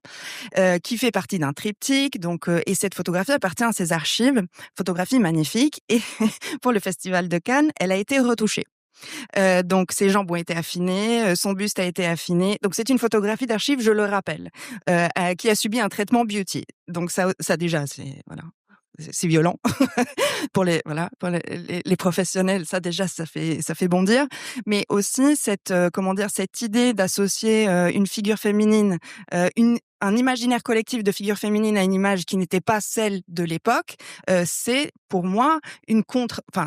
qui fait partie d'un triptyque. Donc, et cette photographie appartient à ses archives, photographie magnifique. Et pour le Festival de Cannes, elle a été retouchée. Donc ses jambes ont été affinées, son buste a été affiné. Donc c'est une photographie d'archives, je le rappelle, qui a subi un traitement beauty. Donc ça déjà, c'est violent pour les professionnels. Ça déjà, ça fait bondir. Mais aussi cette idée d'associer une figure féminine, un imaginaire collectif de figure féminine à une image qui n'était pas celle de l'époque, c'est pour moi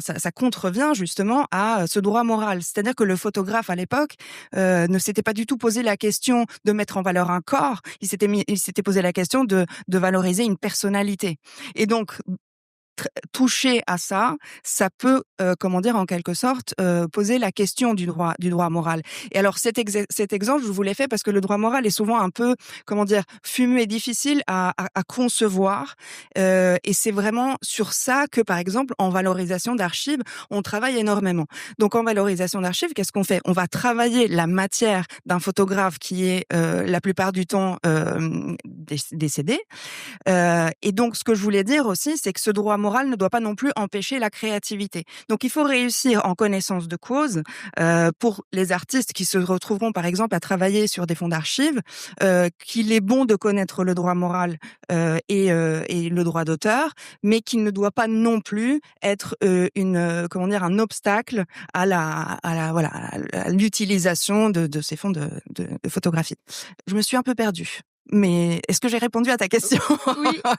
ça contrevient justement à ce droit moral. C'est-à-dire que le photographe à l'époque ne s'était pas du tout posé la question de mettre en valeur un corps. Il s'était posé la question de valoriser une personnalité. Et donc toucher à ça peut, en quelque sorte, poser la question du droit moral. Et alors cet exemple, je vous l'ai fait parce que le droit moral est souvent un peu, fumeux et difficile à concevoir. Et c'est vraiment sur ça que, par exemple, en valorisation d'archives, on travaille énormément. Donc en valorisation d'archives, qu'est-ce qu'on fait? On va travailler la matière d'un photographe qui est la plupart du temps décédé. Et donc, ce que je voulais dire aussi, c'est que ce droit moral ne doit pas non plus empêcher la créativité. Donc, il faut réussir en connaissance de cause pour les artistes qui se retrouveront, par exemple, à travailler sur des fonds d'archives, qu'il est bon de connaître le droit moral et le droit d'auteur, mais qu'il ne doit pas non plus être un obstacle à l'utilisation de ces fonds de photographie. Je me suis un peu perdue. Mais est-ce que j'ai répondu à ta question?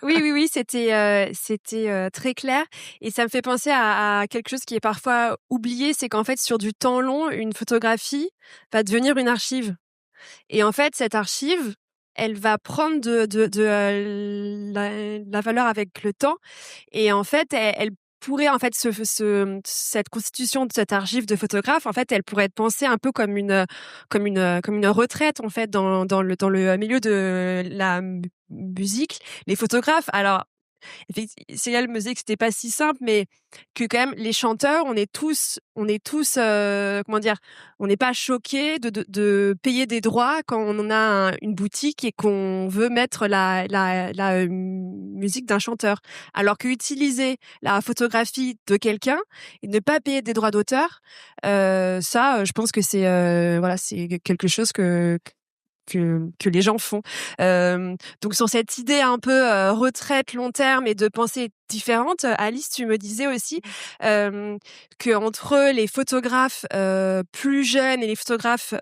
Oui, c'était très clair. Et ça me fait penser à quelque chose qui est parfois oublié, c'est qu'en fait, sur du temps long, une photographie va devenir une archive. Et en fait, cette archive, elle va prendre la valeur avec le temps. Et en fait, elle pourrait, en fait, cette constitution de cette archive de photographe, en fait, elle pourrait être pensée un peu comme une retraite, en fait, dans le milieu de la musique. Les photographes, alors, Céline me disait que c'était pas si simple, mais que quand même les chanteurs, on est tous, on n'est pas choqués de payer des droits quand on a une boutique et qu'on veut mettre la musique d'un chanteur. Alors que utiliser la photographie de quelqu'un et ne pas payer des droits d'auteur, je pense que c'est quelque chose que les gens font. Donc sur cette idée un peu retraite long terme et de pensée différente, Alice, tu me disais aussi que entre les photographes plus jeunes et les photographes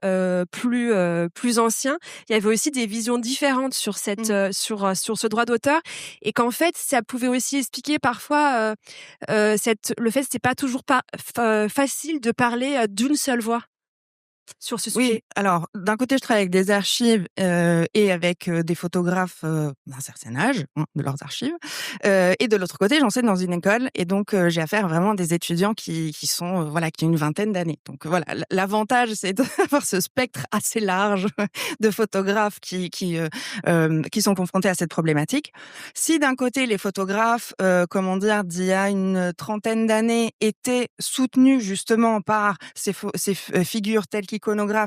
plus anciens, il y avait aussi des visions différentes sur sur ce droit d'auteur, et qu'en fait ça pouvait aussi expliquer parfois le fait que c'est pas toujours facile de parler d'une seule voix sur ce sujet. Oui, alors d'un côté, je travaille avec des archives et avec des photographes d'un certain âge, de leurs archives. Et de l'autre côté, j'enseigne dans une école et donc j'ai affaire vraiment à des étudiants qui sont qui ont une vingtaine d'années. Donc voilà, l'avantage, c'est d'avoir ce spectre assez large de photographes qui sont confrontés à cette problématique. Si d'un côté, les photographes, d'il y a une trentaine d'années étaient soutenus justement par ces figures telles qu'iconographes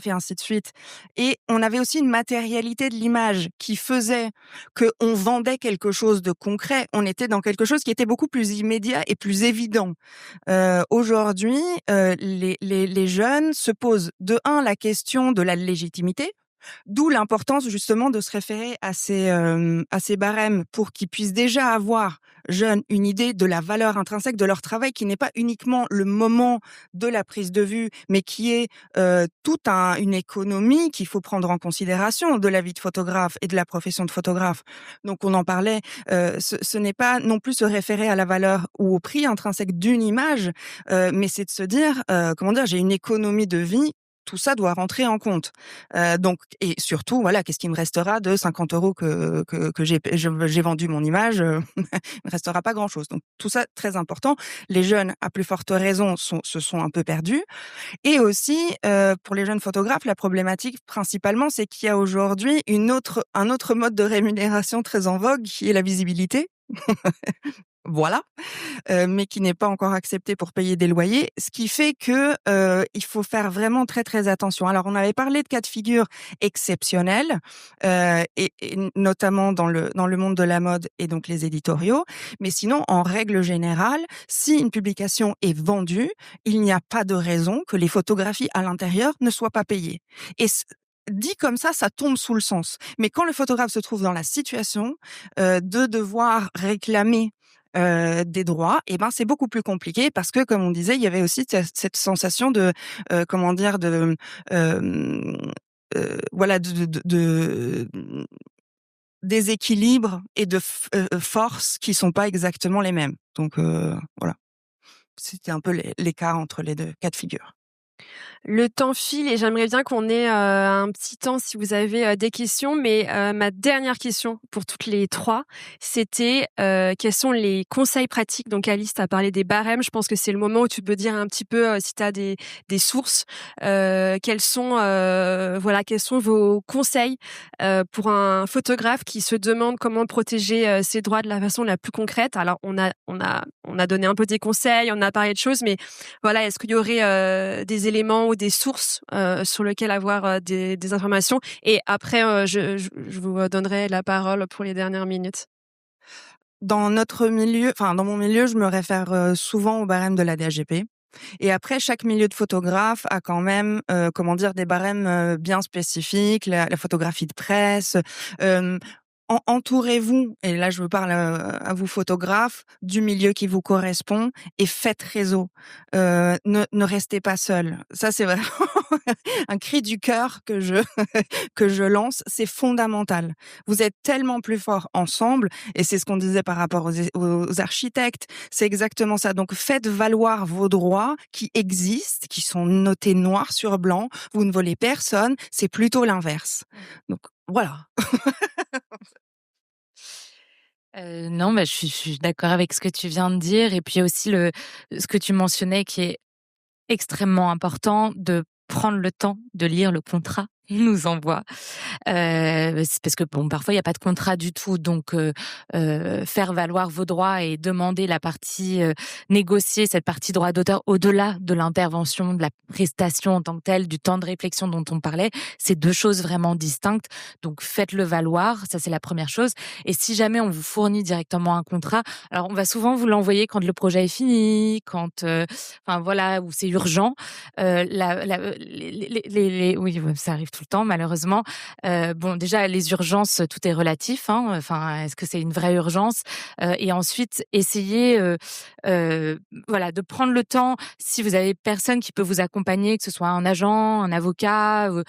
et ainsi de suite, et on avait aussi une matérialité de l'image qui faisait qu'on vendait quelque chose de concret, on était dans quelque chose qui était beaucoup plus immédiat et plus évident. Aujourd'hui, les jeunes se posent de un la question de la légitimité. D'où l'importance justement de se référer à ces barèmes pour qu'ils puissent déjà avoir, jeunes, une idée de la valeur intrinsèque de leur travail qui n'est pas uniquement le moment de la prise de vue, mais qui est toute une économie qu'il faut prendre en considération de la vie de photographe et de la profession de photographe. Donc on en parlait, ce n'est pas non plus se référer à la valeur ou au prix intrinsèque d'une image, mais c'est de se dire, j'ai une économie de vie, tout ça doit rentrer en compte. Donc, et surtout, voilà, qu'est-ce qui me restera de 50 € que j'ai vendu mon image, il me restera pas grand-chose. Donc tout ça, très important. Les jeunes, à plus forte raison, se sont un peu perdus. Et aussi, pour les jeunes photographes, la problématique principalement, c'est qu'il y a aujourd'hui un autre mode de rémunération très en vogue, qui est la visibilité. Voilà, mais qui n'est pas encore accepté pour payer des loyers, ce qui fait que il faut faire vraiment très très attention. Alors on avait parlé de cas de figure exceptionnels, et notamment dans le monde de la mode et donc les éditoriaux, mais sinon en règle générale, si une publication est vendue, il n'y a pas de raison que les photographies à l'intérieur ne soient pas payées. Et dit comme ça tombe sous le sens. Mais quand le photographe se trouve dans la situation de devoir réclamer des droits, et ben c'est beaucoup plus compliqué parce que, comme on disait, il y avait aussi cette sensation de de déséquilibre et de forces qui sont pas exactement les mêmes. Donc voilà, c'était un peu l'écart entre les deux cas de figure. Le temps file et j'aimerais bien qu'on ait un petit temps si vous avez des questions. Mais ma dernière question pour toutes les trois, c'était quels sont les conseils pratiques. Donc Alice, tu as parlé des barèmes. Je pense que c'est le moment où tu peux dire un petit peu si tu as des sources. Quels sont vos conseils pour un photographe qui se demande comment protéger ses droits de la façon la plus concrète. Alors on a donné un peu des conseils, on a parlé de choses, mais voilà, est-ce qu'il y aurait des éléments ou des sources sur lesquelles avoir des informations? Et après, je vous donnerai la parole pour les dernières minutes. Dans notre milieu, enfin dans mon milieu, je me réfère souvent au barème de la DGP. Et après, chaque milieu de photographe a quand même, des barèmes bien spécifiques, la photographie de presse. Entourez-vous, et là je vous parle à vous photographes, du milieu qui vous correspond et faites réseau. Ne restez pas seul. Ça c'est vraiment un cri du cœur que je lance. C'est fondamental. Vous êtes tellement plus forts ensemble, et c'est ce qu'on disait par rapport aux architectes. C'est exactement ça. Donc faites valoir vos droits qui existent, qui sont notés noir sur blanc. Vous ne volez personne. C'est plutôt l'inverse. Donc voilà. Non, je suis d'accord avec ce que tu viens de dire, et puis aussi ce que tu mentionnais qui est extrêmement important, de prendre le temps de lire le contrat qu'il nous envoie. C'est parce que parfois il y a pas de contrat du tout, donc faire valoir vos droits et demander la partie négocier cette partie droit d'auteur au-delà de l'intervention, de la prestation en tant que telle, du temps de réflexion dont on parlait, c'est deux choses vraiment distinctes. Donc faites-le valoir, ça c'est la première chose. Et si jamais on vous fournit directement un contrat, alors on va souvent vous l'envoyer quand le projet est fini, quand où c'est urgent. Oui, ça arrive tout le temps malheureusement. Déjà les urgences, tout est relatif, hein. Enfin, est-ce que c'est une vraie urgence? Et ensuite essayer de prendre le temps, si vous avez personne qui peut vous accompagner, que ce soit un agent, un avocat ou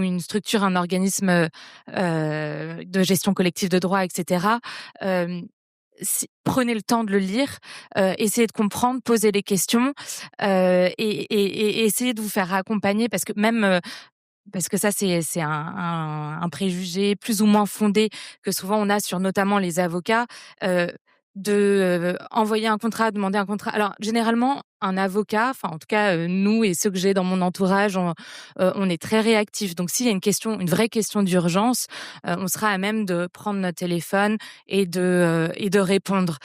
une structure, un organisme de gestion collective de droit, etc. Prenez le temps de le lire, essayez de comprendre, posez des questions, et essayez de vous faire accompagner, parce que ça, c'est un préjugé plus ou moins fondé que souvent on a sur notamment les avocats, envoyer un contrat, demander un contrat. Alors généralement, un avocat, enfin en tout cas nous et ceux que j'ai dans mon entourage, on est très réactifs. Donc s'il y a une vraie question d'urgence, on sera à même de prendre notre téléphone et de répondre.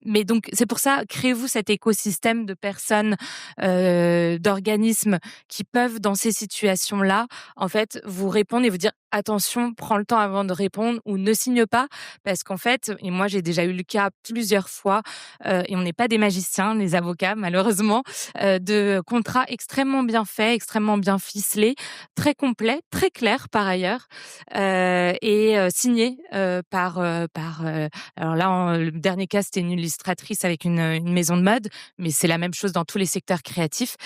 Mais donc c'est pour ça, créez-vous cet écosystème de personnes, d'organismes qui peuvent dans ces situations-là, en fait, vous répondre et vous dire attention, prends le temps avant de répondre, ou ne signe pas, parce qu'en fait, et moi j'ai déjà eu le cas plusieurs fois, et on n'est pas des magiciens les les avocats malheureusement, de contrats extrêmement bien faits, extrêmement bien ficelés, très complets, très clairs par ailleurs, et signés alors là, le dernier cas, c'était une illustratrice avec une maison de mode, mais c'est la même chose dans tous les secteurs créatifs.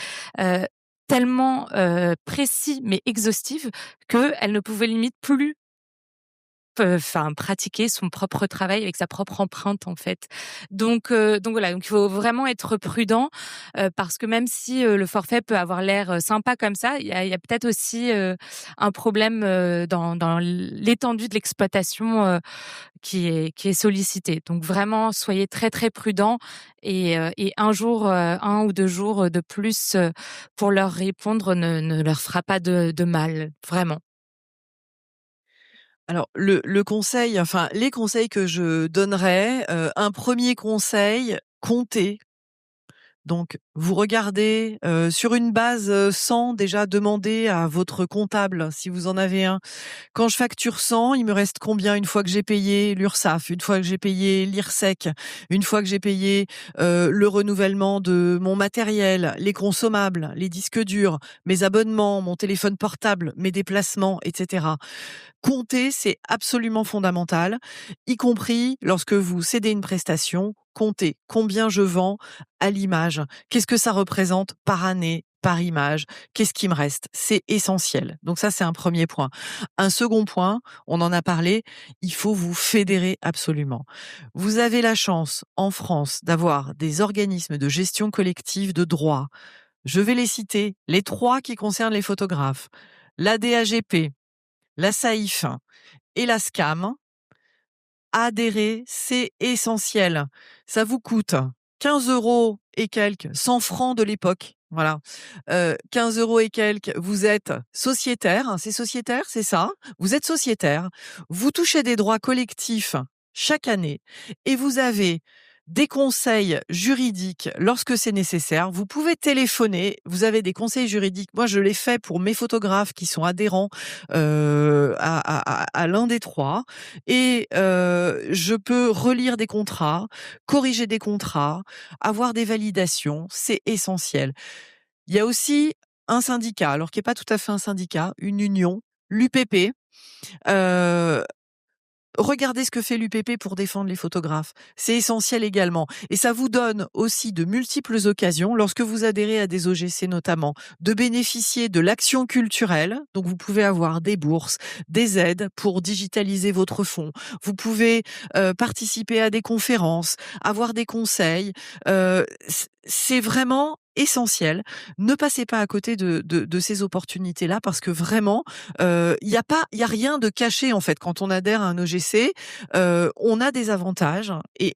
Tellement précis mais exhaustifs qu'elle ne pouvait limite plus pratiquer son propre travail avec sa propre empreinte en fait. Donc voilà, donc il faut vraiment être prudent, parce que même si le forfait peut avoir l'air sympa comme ça, il y a peut-être aussi un problème dans l'étendue de l'exploitation qui est sollicitée. Donc vraiment, soyez très très prudents et un jour, 1 ou 2 jours de plus pour leur répondre ne leur fera pas de mal, vraiment. Alors le conseil, enfin les conseils que je donnerais, un premier conseil, comptez. Donc vous regardez, sur une base, sans déjà demander à votre comptable, si vous en avez un. Quand je facture 100, il me reste combien une fois que j'ai payé l'URSSAF, une fois que j'ai payé l'IRSEC, une fois que j'ai payé, le renouvellement de mon matériel, les consommables, les disques durs, mes abonnements, mon téléphone portable, mes déplacements et cetera. Compter, c'est absolument fondamental, y compris lorsque vous cédez une prestation, comptez combien je vends à l'image, qu'est-ce que ça représente par année, par image, qu'est-ce qui me reste? C'est essentiel. Donc ça, c'est un premier point. Un second point, on en a parlé, il faut vous fédérer absolument. Vous avez la chance, en France, d'avoir des organismes de gestion collective de droit. Je vais les citer, les 3 qui concernent les photographes. La DAGP, la SAIF et la SCAM. Adhérer, c'est essentiel. Ça vous coûte 15 € et quelques, 100 francs de l'époque. Voilà. 15 € et quelques, vous êtes sociétaire. C'est sociétaire, c'est ça. Vous êtes sociétaire. Vous touchez des droits collectifs chaque année et vous avez des conseils juridiques lorsque c'est nécessaire. Vous pouvez téléphoner. Vous avez des conseils juridiques. Moi, je l'ai fait pour mes photographes qui sont adhérents à l'un des 3. Et je peux relire des contrats, corriger des contrats, avoir des validations. C'est essentiel. Il y a aussi un syndicat, alors qui est pas tout à fait un syndicat, une union, l'UPP. Regardez ce que fait l'UPP pour défendre les photographes. C'est essentiel également. Et ça vous donne aussi de multiples occasions, lorsque vous adhérez à des OGC notamment, de bénéficier de l'action culturelle. Donc vous pouvez avoir des bourses, des aides pour digitaliser votre fonds. Vous pouvez participer à des conférences, avoir des conseils. C'est vraiment essentiel. Ne passez pas à côté de ces opportunités-là parce que vraiment, il y a rien de caché en fait quand on adhère à un OGC. On a des avantages et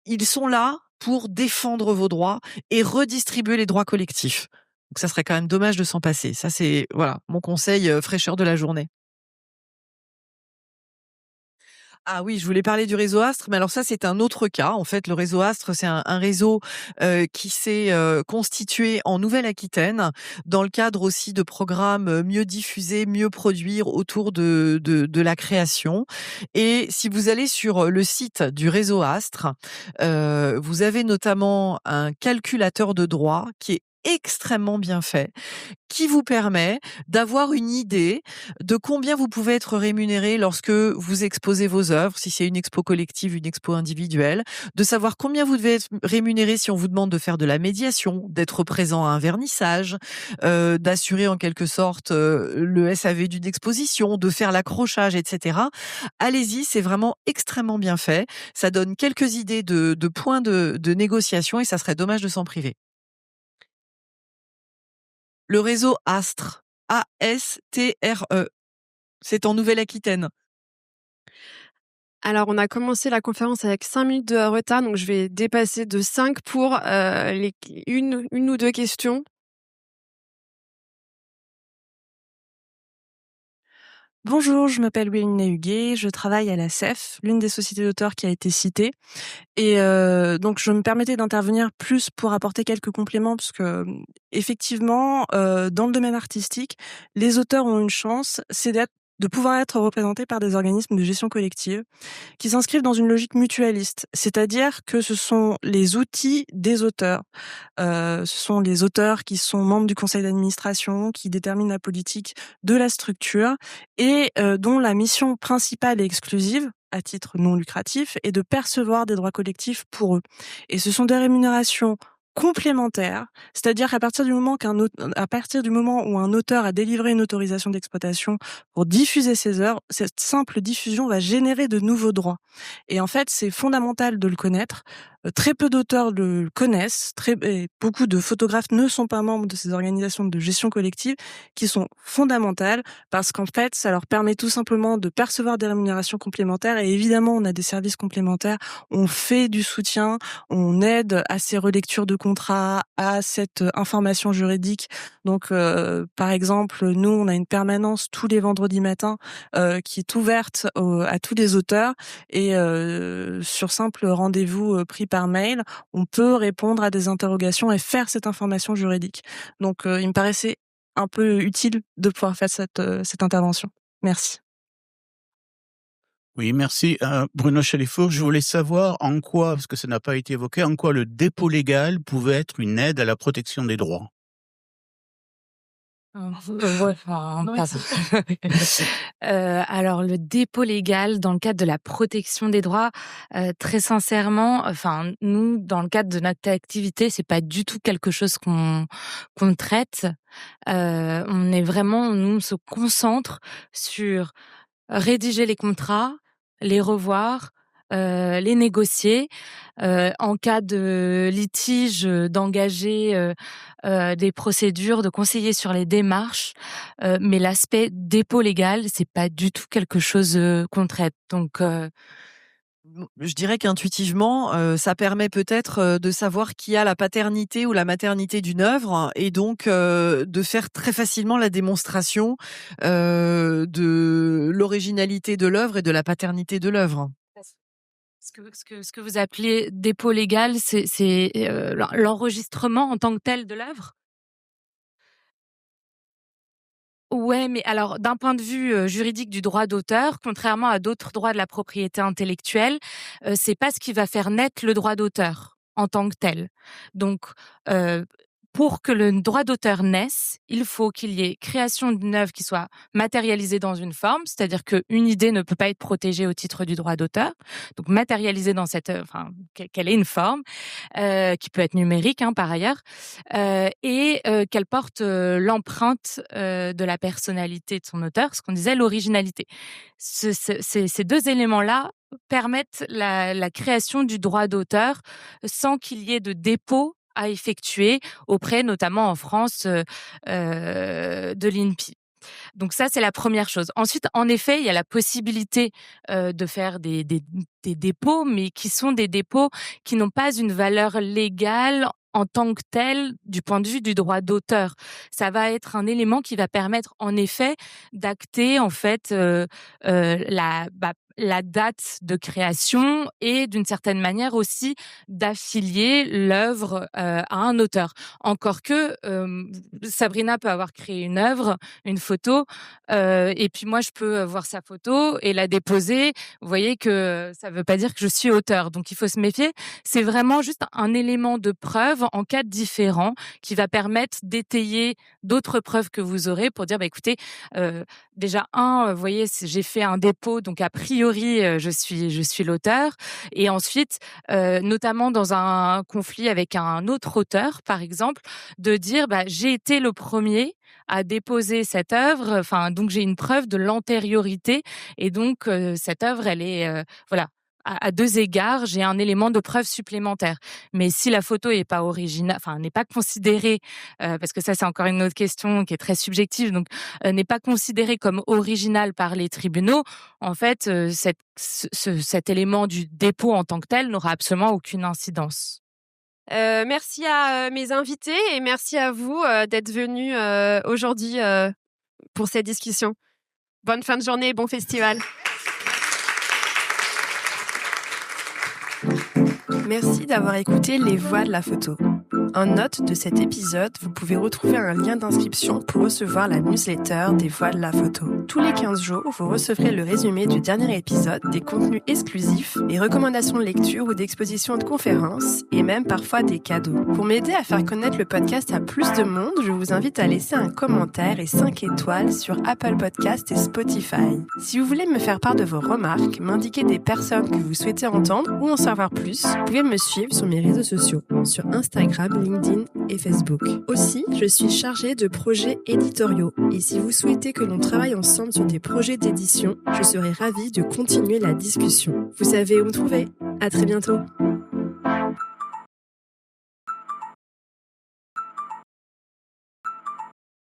ils sont là pour défendre vos droits et redistribuer les droits collectifs. Donc ça serait quand même dommage de s'en passer. Ça c'est voilà mon conseil fraîcheur de la journée. Ah oui, je voulais parler du réseau Astre, mais alors ça, c'est un autre cas. En fait, le réseau Astre, c'est un réseau qui s'est constitué en Nouvelle-Aquitaine dans le cadre aussi de programmes mieux diffusés, mieux produire autour de la création. Et si vous allez sur le site du réseau Astre, vous avez notamment un calculateur de droits qui est extrêmement bien fait, qui vous permet d'avoir une idée de combien vous pouvez être rémunéré lorsque vous exposez vos œuvres, si c'est une expo collective, une expo individuelle, de savoir combien vous devez être rémunéré si on vous demande de faire de la médiation, d'être présent à un vernissage, d'assurer en quelque sorte le SAV d'une exposition, de faire l'accrochage, etc. Allez-y, c'est vraiment extrêmement bien fait. Ça donne quelques idées de points de négociation et ça serait dommage de s'en priver. Le réseau Astre, A-S-T-R-E. C'est en Nouvelle-Aquitaine. Alors, on a commencé la conférence avec 5 minutes de retard, donc je vais dépasser de 5 pour une ou deux questions. Bonjour, je m'appelle Wélina Huguet, je travaille à la CEF, l'une des sociétés d'auteurs qui a été citée. Et donc je me permettais d'intervenir plus pour apporter quelques compléments parce que effectivement, dans le domaine artistique, les auteurs ont une chance, c'est d'être de pouvoir être représentés par des organismes de gestion collective qui s'inscrivent dans une logique mutualiste, c'est-à-dire que ce sont les outils des auteurs. Ce sont les auteurs qui sont membres du conseil d'administration, qui déterminent la politique de la structure et dont la mission principale et exclusive, à titre non lucratif, est de percevoir des droits collectifs pour eux. Et ce sont des rémunérations complémentaires, c'est-à-dire qu'à partir du moment où un auteur a délivré une autorisation d'exploitation pour diffuser ses œuvres, cette simple diffusion va générer de nouveaux droits. Et en fait, c'est fondamental de le connaître. Très peu d'auteurs le connaissent, et beaucoup de photographes ne sont pas membres de ces organisations de gestion collective qui sont fondamentales parce qu'en fait, ça leur permet tout simplement de percevoir des rémunérations complémentaires et évidemment, on a des services complémentaires, on fait du soutien, on aide à ces relectures de contrats, à cette information juridique. Donc, par exemple, nous, on a une permanence tous les vendredis matins qui est ouverte à tous les auteurs et sur simple rendez-vous pris par mail, on peut répondre à des interrogations et faire cette information juridique. Donc, il me paraissait un peu utile de pouvoir faire cette intervention. Merci. Oui, merci. Bruno Chalifour, je voulais savoir en quoi, parce que ça n'a pas été évoqué, en quoi le dépôt légal pouvait être une aide à la protection des droits. Alors le dépôt légal dans le cadre de la protection des droits, très sincèrement, enfin nous dans le cadre de notre activité, c'est pas du tout quelque chose qu'on traite. On se concentre sur rédiger les contrats, les revoir, les négocier, en cas de litige, d'engager des procédures, de conseiller sur les démarches, mais l'aspect dépôt légal, c'est pas du tout quelque chose qu'on traite. Donc Je dirais qu'intuitivement, ça permet peut-être de savoir qui a la paternité ou la maternité d'une œuvre et donc de faire très facilement la démonstration de l'originalité de l'œuvre et de la paternité de l'œuvre. ce que vous appelez dépôt légal, c'est l'enregistrement en tant que tel de l'œuvre? Ouais, mais alors d'un point de vue, juridique du droit d'auteur, contrairement à d'autres droits de la propriété intellectuelle, c'est pas ce qui va faire naître le droit d'auteur en tant que tel. Donc, heu, pour que le droit d'auteur naisse, il faut qu'il y ait création d'une œuvre qui soit matérialisée dans une forme, c'est-à-dire qu'une idée ne peut pas être protégée au titre du droit d'auteur. Donc matérialisée dans cette œuvre, enfin qu'elle ait une forme, qui peut être numérique, hein, par ailleurs, et qu'elle porte l'empreinte de la personnalité de son auteur, ce qu'on disait l'originalité. Ces 2 éléments-là permettent la création du droit d'auteur sans qu'il y ait de dépôt à effectuer auprès, notamment en France, de l'INPI. Donc ça, c'est la première chose. Ensuite, en effet, il y a la possibilité de faire des dépôts, mais qui sont des dépôts qui n'ont pas une valeur légale en tant que telle du point de vue du droit d'auteur. Ça va être un élément qui va permettre en effet d'acter en fait la date de création et d'une certaine manière aussi d'affilier l'œuvre à un auteur. Encore que Sabrina peut avoir créé une œuvre, une photo, et puis moi je peux voir sa photo et la déposer. Vous voyez que ça ne veut pas dire que je suis auteur, donc il faut se méfier. C'est vraiment juste un élément de preuve en cas de différend qui va permettre d'étayer d'autres preuves que vous aurez pour dire écoutez, déjà vous voyez, j'ai fait un dépôt, donc a priori je suis l'auteur. Et ensuite, notamment dans un conflit avec un autre auteur, par exemple, de dire j'ai été le premier à déposer cette œuvre. Enfin, donc j'ai une preuve de l'antériorité et donc cette œuvre, elle est voilà. À 2 égards, j'ai un élément de preuve supplémentaire. Mais si la photo est pas originale, enfin n'est pas considérée, parce que ça c'est encore une autre question qui est très subjective, donc n'est pas considérée comme originale par les tribunaux, en fait, cet élément du dépôt en tant que tel n'aura absolument aucune incidence. Merci à mes invités et merci à vous d'être venus aujourd'hui pour cette discussion. Bonne fin de journée, bon festival. Merci d'avoir écouté Les Voix de la photo. En note de cet épisode, vous pouvez retrouver un lien d'inscription pour recevoir la newsletter des Voix de la photo. Tous les 15 jours, vous recevrez le résumé du dernier épisode, des contenus exclusifs, des recommandations de lecture ou d'expositions de conférences, et même parfois des cadeaux. Pour m'aider à faire connaître le podcast à plus de monde, je vous invite à laisser un commentaire et 5 étoiles sur Apple Podcasts et Spotify. Si vous voulez me faire part de vos remarques, m'indiquer des personnes que vous souhaitez entendre ou en savoir plus, vous pouvez me suivre sur mes réseaux sociaux, sur Instagram, LinkedIn et Facebook. Aussi, je suis chargée de projets éditoriaux et si vous souhaitez que l'on travaille ensemble sur des projets d'édition, je serai ravie de continuer la discussion. Vous savez où me trouver. À très bientôt.